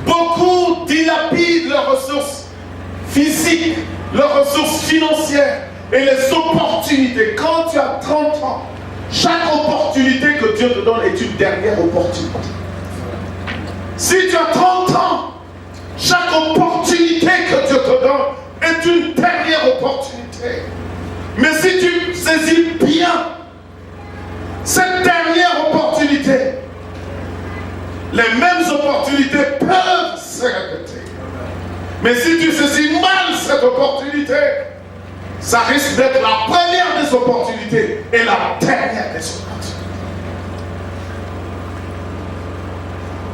Beaucoup dilapident leurs ressources physiques, leurs ressources financières et les opportunités. Quand tu as 30 ans, chaque opportunité que Dieu te donne est une dernière opportunité. Si tu as 30 ans, chaque opportunité que Dieu te donne est une dernière opportunité. Mais si tu saisis bien cette dernière opportunité, les mêmes opportunités peuvent se répéter. Mais si tu saisis mal cette opportunité, ça risque d'être la première des opportunités et la dernière des opportunités.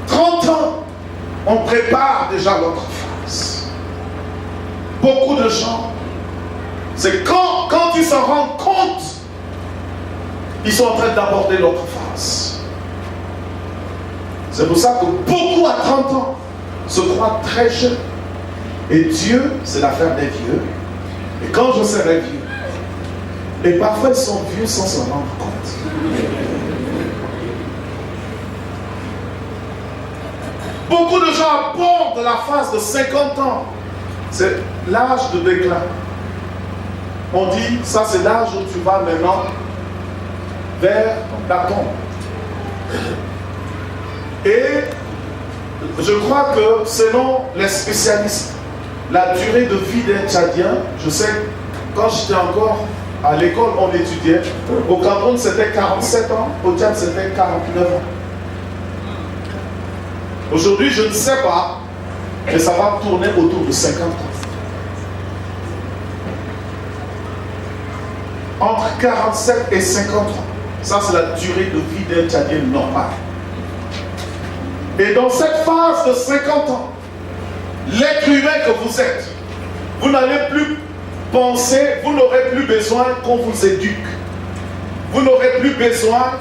30 ans, on prépare déjà l'autre phase. Beaucoup de gens, c'est quand ils s'en rendent compte, ils sont en train d'aborder l'autre phase. C'est pour ça que beaucoup à 30 ans se croient très jeunes. Et Dieu, c'est l'affaire des vieux. Et quand je serai vieux, et parfois ils sont vieux sans s'en rendre compte. Beaucoup de gens abordent la phase de 50 ans. C'est l'âge de déclin. On dit, ça c'est l'âge où tu vas maintenant vers ta tombe. Et je crois que selon les spécialistes, la durée de vie d'un Tchadien, je sais, quand j'étais encore à l'école, on étudiait. Au Cameroun, c'était 47 ans, au Tchad, c'était 49 ans. Aujourd'hui, je ne sais pas, mais ça va tourner autour de 50 ans. entre 47 et 50 ans. Ça, c'est la durée de vie d'un Tchadien normal. Et dans cette phase de 50 ans, l'être humain que vous êtes, vous n'allez plus penser, vous n'aurez plus besoin qu'on vous éduque. Vous n'aurez plus besoin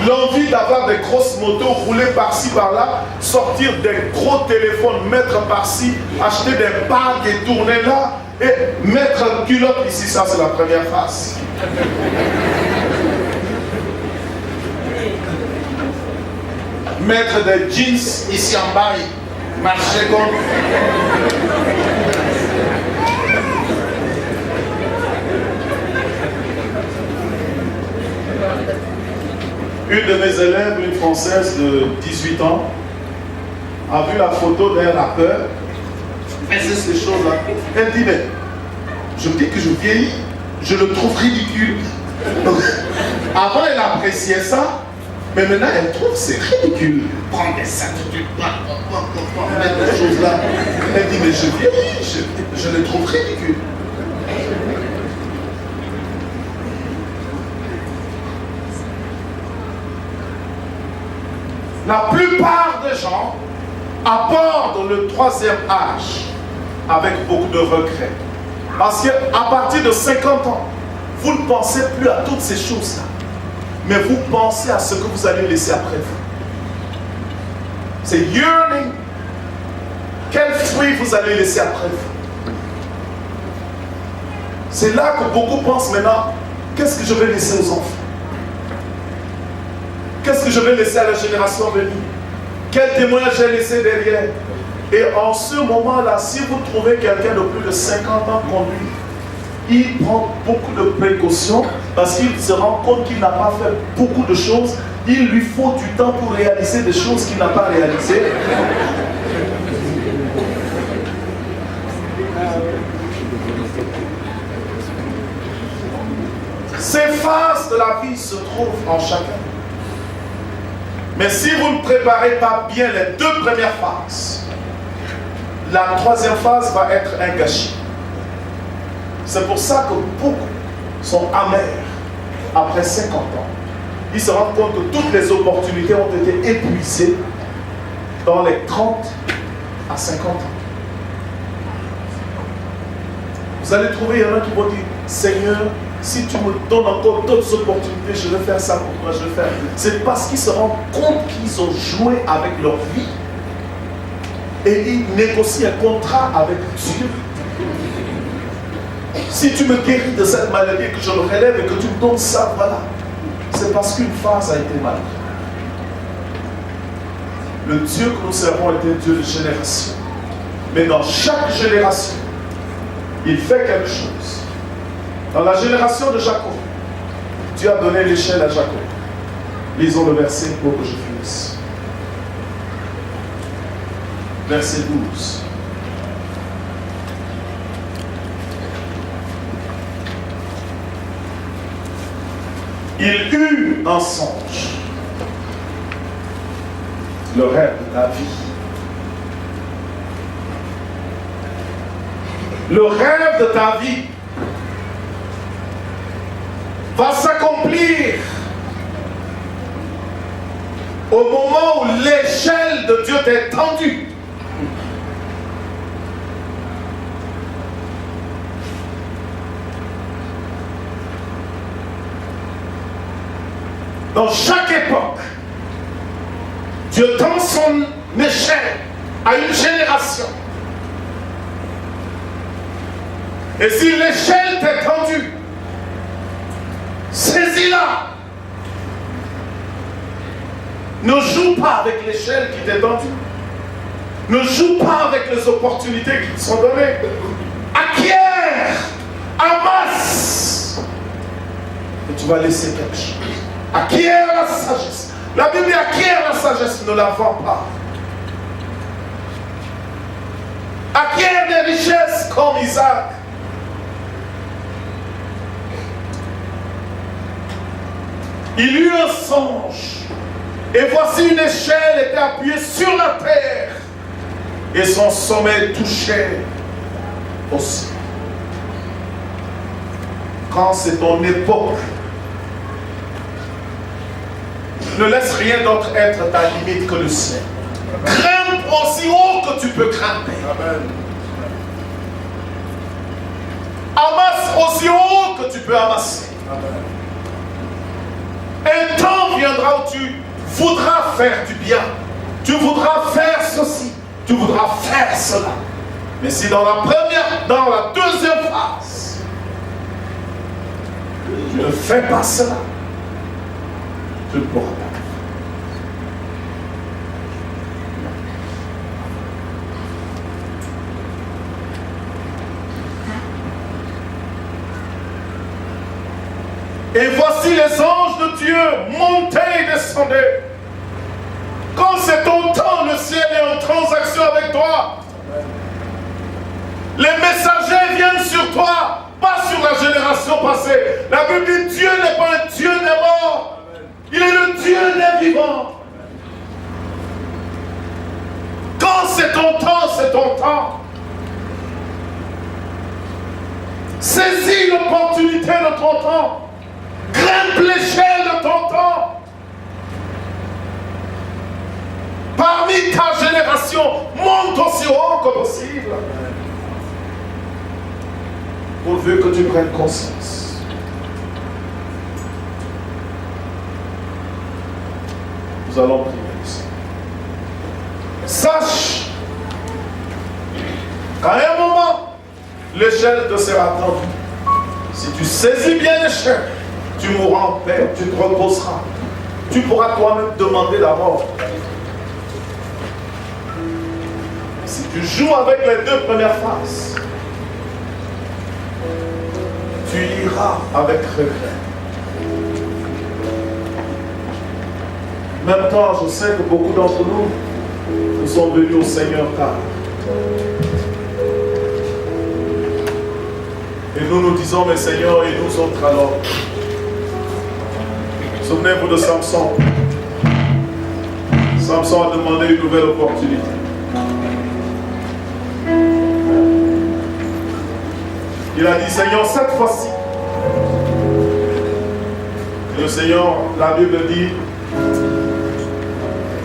l'envie d'avoir des grosses motos, rouler par-ci, par-là, sortir des gros téléphones, mettre par-ci, acheter des bagues et tourner là, et mettre un culotte ici. Ça, c'est la première phase. Mettre des jeans ici en bas et marcher comme... Une de mes élèves, une Française de 18 ans, a vu la photo d'un rappeur, faisait ces choses-là. Elle dit, mais je me dis que je vieillis, je le trouve ridicule. Donc, avant, elle appréciait ça, mais maintenant, elle trouve c'est ridicule. Prendre des certitudes, mettre des choses là. Elle dit, mais je vieillis, je le trouve ridicule. La plupart des gens abordent le troisième âge avec beaucoup de regrets. Parce qu'à partir de 50 ans, vous ne pensez plus à toutes ces choses-là. Mais vous pensez à ce que vous allez laisser après vous. C'est yearning. Quel fruit vous allez laisser après vous? C'est là que beaucoup pensent maintenant, qu'est-ce que je vais laisser aux enfants? Qu'est-ce que je vais laisser à la génération venue? Quel témoignage j'ai laissé derrière? Et en ce moment-là, si vous trouvez quelqu'un de plus de 50 ans conduit, il prend beaucoup de précautions parce qu'il se rend compte qu'il n'a pas fait beaucoup de choses. Il lui faut du temps pour réaliser des choses qu'il n'a pas réalisées. Ces phases de la vie se trouvent en chacun. Mais si vous ne préparez pas bien les deux premières phases, la troisième phase va être un gâchis. C'est pour ça que beaucoup sont amers après 50 ans. Ils se rendent compte que toutes les opportunités ont été épuisées dans les 30 à 50 ans. Vous allez trouver, il y en a qui vont dire, Seigneur, si tu me donnes encore d'autres opportunités, je vais faire ça pour toi, je vais faire. C'est parce qu'ils se rendent compte qu'ils ont joué avec leur vie. Et ils négocient un contrat avec Dieu. Si tu me guéris de cette maladie, que je le relève et que tu me donnes ça, voilà. C'est parce qu'une phase a été mal. Le Dieu que nous servons est un Dieu de génération. Mais dans chaque génération, il fait quelque chose. Dans la génération de Jacob, Dieu a donné l'échelle à Jacob. Lisons le verset pour que je finisse. Verset 12. Il eut un songe, le rêve de ta vie. Le rêve de ta vie va s'accomplir au moment où l'échelle de Dieu t'est tendue. Dans chaque époque, Dieu tend son échelle à une génération. Et si l'échelle t'est tendue, saisis-la. Ne joue pas avec l'échelle qui t'est tendue. Ne joue pas avec les opportunités qui te sont données. Acquiert, amasse. Et tu vas laisser quelque chose. Acquiert la sagesse. La Bible dit acquiert la sagesse, ne la vends pas. Acquiert des richesses comme Isaac. Il eut un songe. Et voici une échelle était appuyée sur la terre. Et son sommet touchait au ciel. quand c'est ton époque, ne laisse rien d'autre être ta limite que le ciel. Grimpe aussi haut que tu peux grimper. Amasse aussi haut que tu peux amasser. Un temps viendra où tu voudras faire du bien. Tu voudras faire ceci. Tu voudras faire cela. Mais si dans la deuxième phase, tu ne fais pas cela, tu ne pourras pas. Et voici les anges de Dieu montaient et descendaient. Quand c'est ton temps, le ciel est en transaction avec toi. Les messagers viennent sur toi, pas sur la génération passée. La Bible dit Dieu n'est pas un Dieu des morts. Il est le Dieu des vivants. Quand c'est ton temps, c'est ton temps. Saisis l'opportunité de ton temps. Grimpe l'échelle de ton temps. Parmi ta génération, monte aussi haut que possible. Pourvu que tu prennes conscience. Nous allons prier ici. Sache qu'à un moment, l'échelle te sera tendue. Si tu saisis bien l'échelle, tu mourras en paix, tu te reposeras. Tu pourras toi-même demander la mort. Si tu joues avec les deux premières phases, tu iras avec regret. En même temps, je sais que beaucoup d'entre nous sont venus au Seigneur tard. Et nous disons, mais Seigneur, et nous autres alors? Souvenez-vous de Samson. Samson a demandé une nouvelle opportunité. Il a dit, Seigneur, cette fois-ci. Le Seigneur, la Bible dit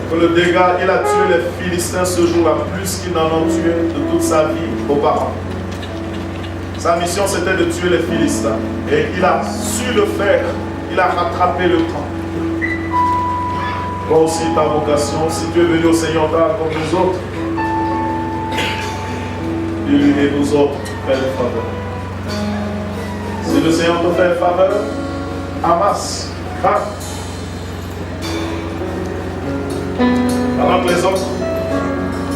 que le dégât, il a tué les Philistins ce jour-là, plus qu'il n'en a tué de toute sa vie auparavant. Sa mission, c'était de tuer les Philistins. Et il a su le faire. Il a rattrapé le temps. Toi aussi, ta vocation, si tu es venu au Seigneur tard comme nous autres, dis-lui et nous autres, fais une faveur. Si le Seigneur te fait une faveur, amasse, crains. Alors que les autres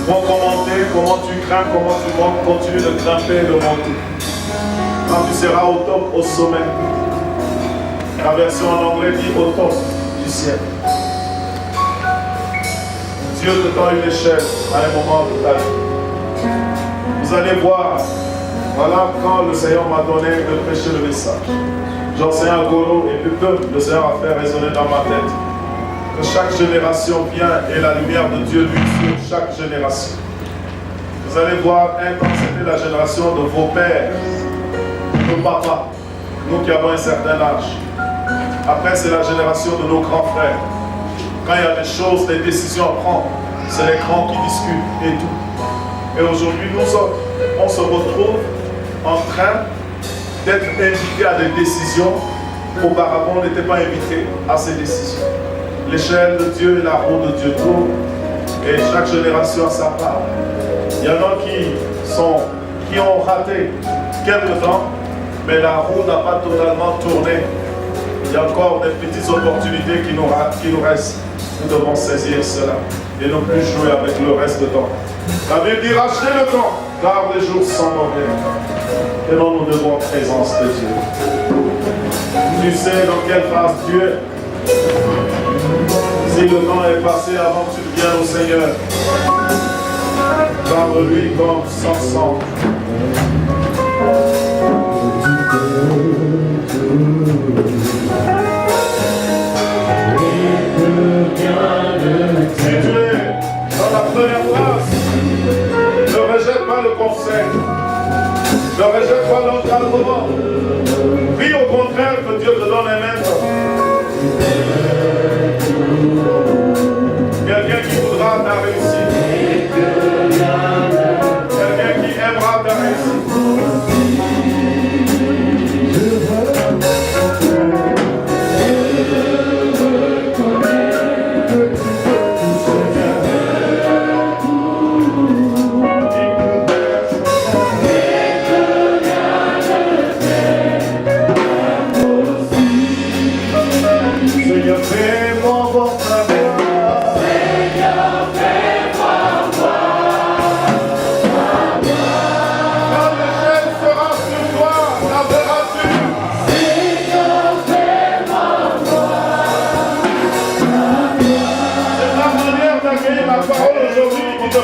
vont commenter comment tu crains, comment tu montes, continue de grimper et de monter. Quand tu seras au top, au sommet. La version en anglais dit au top du ciel. Dieu te tend une échelle à un moment de ta vie. Vous allez voir, voilà quand le Seigneur m'a donné de prêcher le message. J'enseigne à Goro et puis peu, le Seigneur a fait résonner dans ma tête que chaque génération vient et la lumière de Dieu lui sur chaque génération. Vous allez voir, un temps c'était la génération de vos pères, de papa, nous qui avons un certain âge. Après, c'est la génération de nos grands frères. Quand il y a des choses, des décisions à prendre, c'est les grands qui discutent et tout. Et aujourd'hui, nous autres, on se retrouve en train d'être invités à des décisions. Auparavant, on n'était pas invités à ces décisions. L'échelle de Dieu et la roue de Dieu tournent. Et chaque génération a sa part. Il y en a qui ont raté quelque temps, mais la roue n'a pas totalement tourné. Il y a encore des petites opportunités qui nous restent. Nous devons saisir cela et ne plus jouer avec le reste du temps. La Bible dit rachetez le temps, car les jours sont mauvais. Et non, nous devons en présence de Dieu. Tu sais dans quelle phase Dieu est. Si le temps est passé avant que tu viennes au Seigneur, parle-lui comme Samson. Si tu es dans la première phase, ne rejette pas le conseil, ne rejette pas l'encadrement. Prie au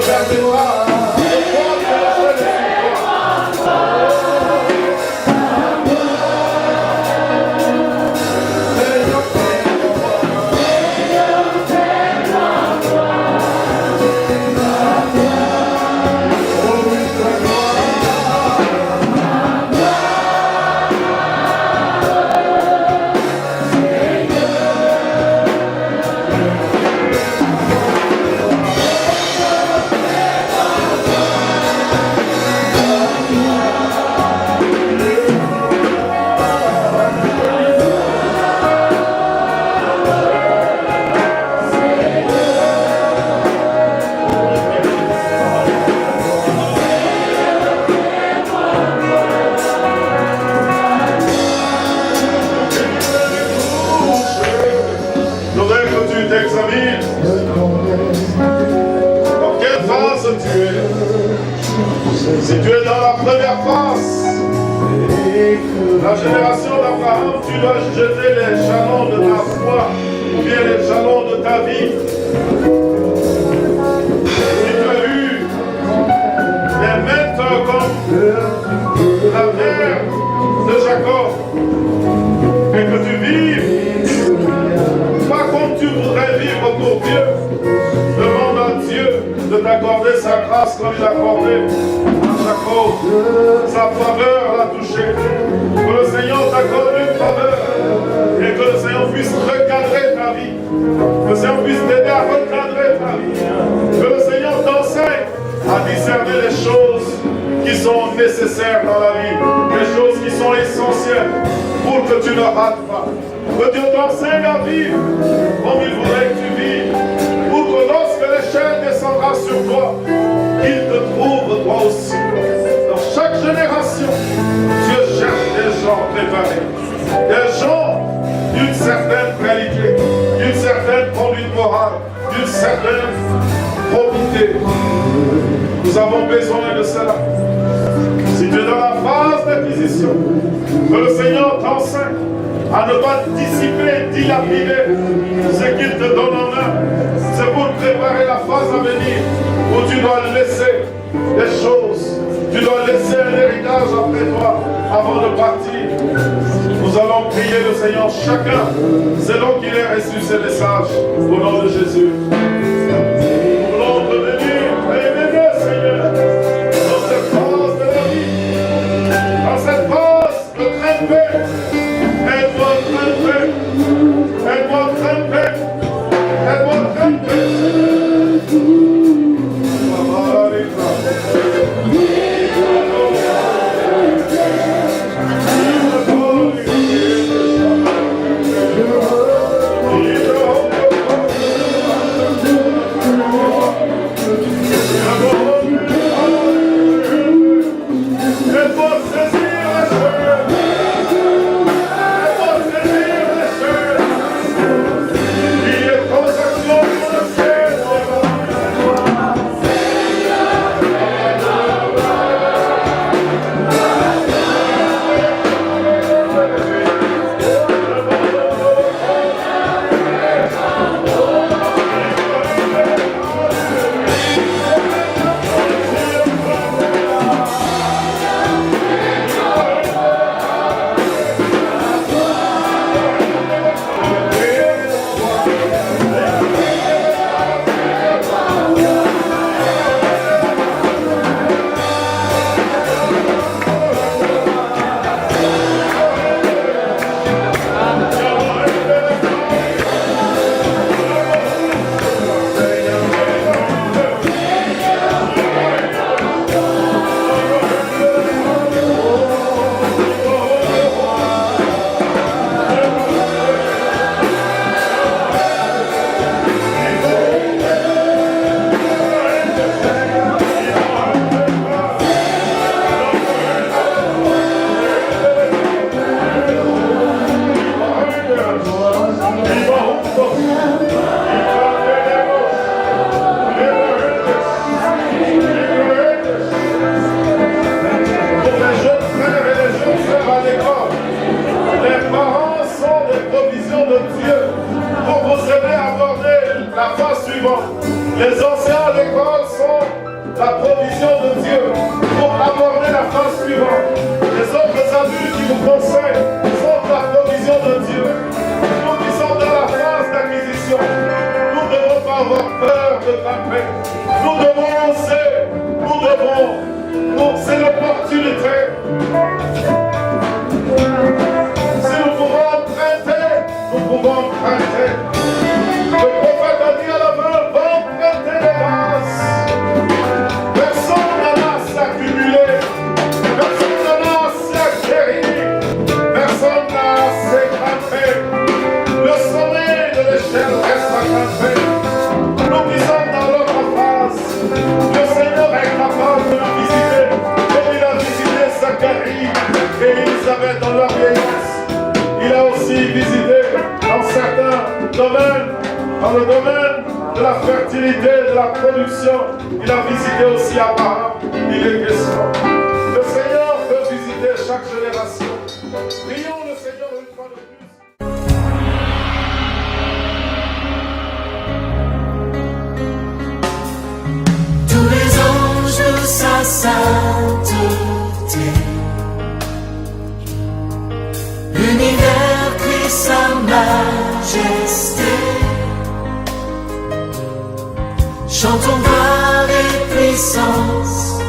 permettra de prendre le chemin de si tu es dans la première phase, la génération d'Abraham, tu dois jeter les jalons de ta foi ou bien les jalons de ta vie. Si tu as eu des maîtres comme la mère de Jacob et que tu vives pas comme tu voudrais vivre pour Dieu, demande à Dieu de t'accorder sa grâce comme il a accordé à Jacob. Sa faveur l'a touché. Que le Seigneur t'accorde une faveur et que le Seigneur puisse recadrer ta vie. Que le Seigneur puisse t'aider à recadrer ta vie. Que le Seigneur t'enseigne à discerner les choses qui sont nécessaires dans la vie, les choses qui sont essentielles pour que tu ne rates pas. Que Dieu t'enseigne à vivre comme il voudrait que tu vives, pour que lorsque l'échelle descendra sur toi, il te trouve toi aussi. Dans chaque génération, Dieu cherche des gens préparés, des gens d'une certaine qualité, d'une certaine conduite morale, d'une certaine probité. Nous avons besoin de cela. Si tu es dans la phase d'acquisition, que le Seigneur t'enseigne à ne pas dissiper, dilapider ce qu'il te donne en main. C'est pour préparer la phase à venir où tu dois laisser des choses, tu dois laisser un héritage après toi avant de partir. Nous allons prier le Seigneur chacun selon qu'il ait reçu ses messages au nom de Jésus. Nous voulons te bénir et bénir, Seigneur, dans cette phase de la vie, dans cette phase de tremper. Aide-moi tremper, aide-moi tremper, aide-moi tremper. Les enseignants à l'école sont la provision de Dieu pour aborder la phase suivante. Les autres adultes qui vous conseillent sont la provision de Dieu. Nous qui sommes dans la phase d'acquisition, nous ne devons pas avoir peur de taper. Nous devons oser, c'est l'opportunité. Si nous pouvons emprunter, nous pouvons emprunter. Le prophète a dit à la main, va emprunter les vases. Personne n'en a s'accumuler. Personne n'en a s'acquérir. Personne n'a s'écraper. Le sommet de l'échelle reste à grimper. Nous qui sommes dans l'autre phase, le Seigneur est capable de nous visiter. Comme il a visité Zacharie et Élisabeth dans leur vieillesse. Il a aussi visité dans certains domaines, dans le domaine de la fertilité, de la production. Il a visité aussi Abraham. Il est question. Le Seigneur peut visiter chaque génération. Prions le Seigneur une fois de plus. Tous les anges de sa sainteté, l'univers crie sa majesté. Chantons gloire et puissance,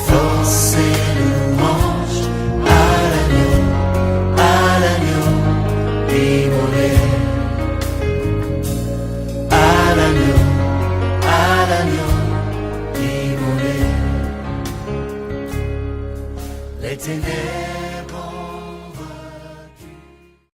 force et louange à l'agneau immolé, à l'agneau immolé. Les ténèbres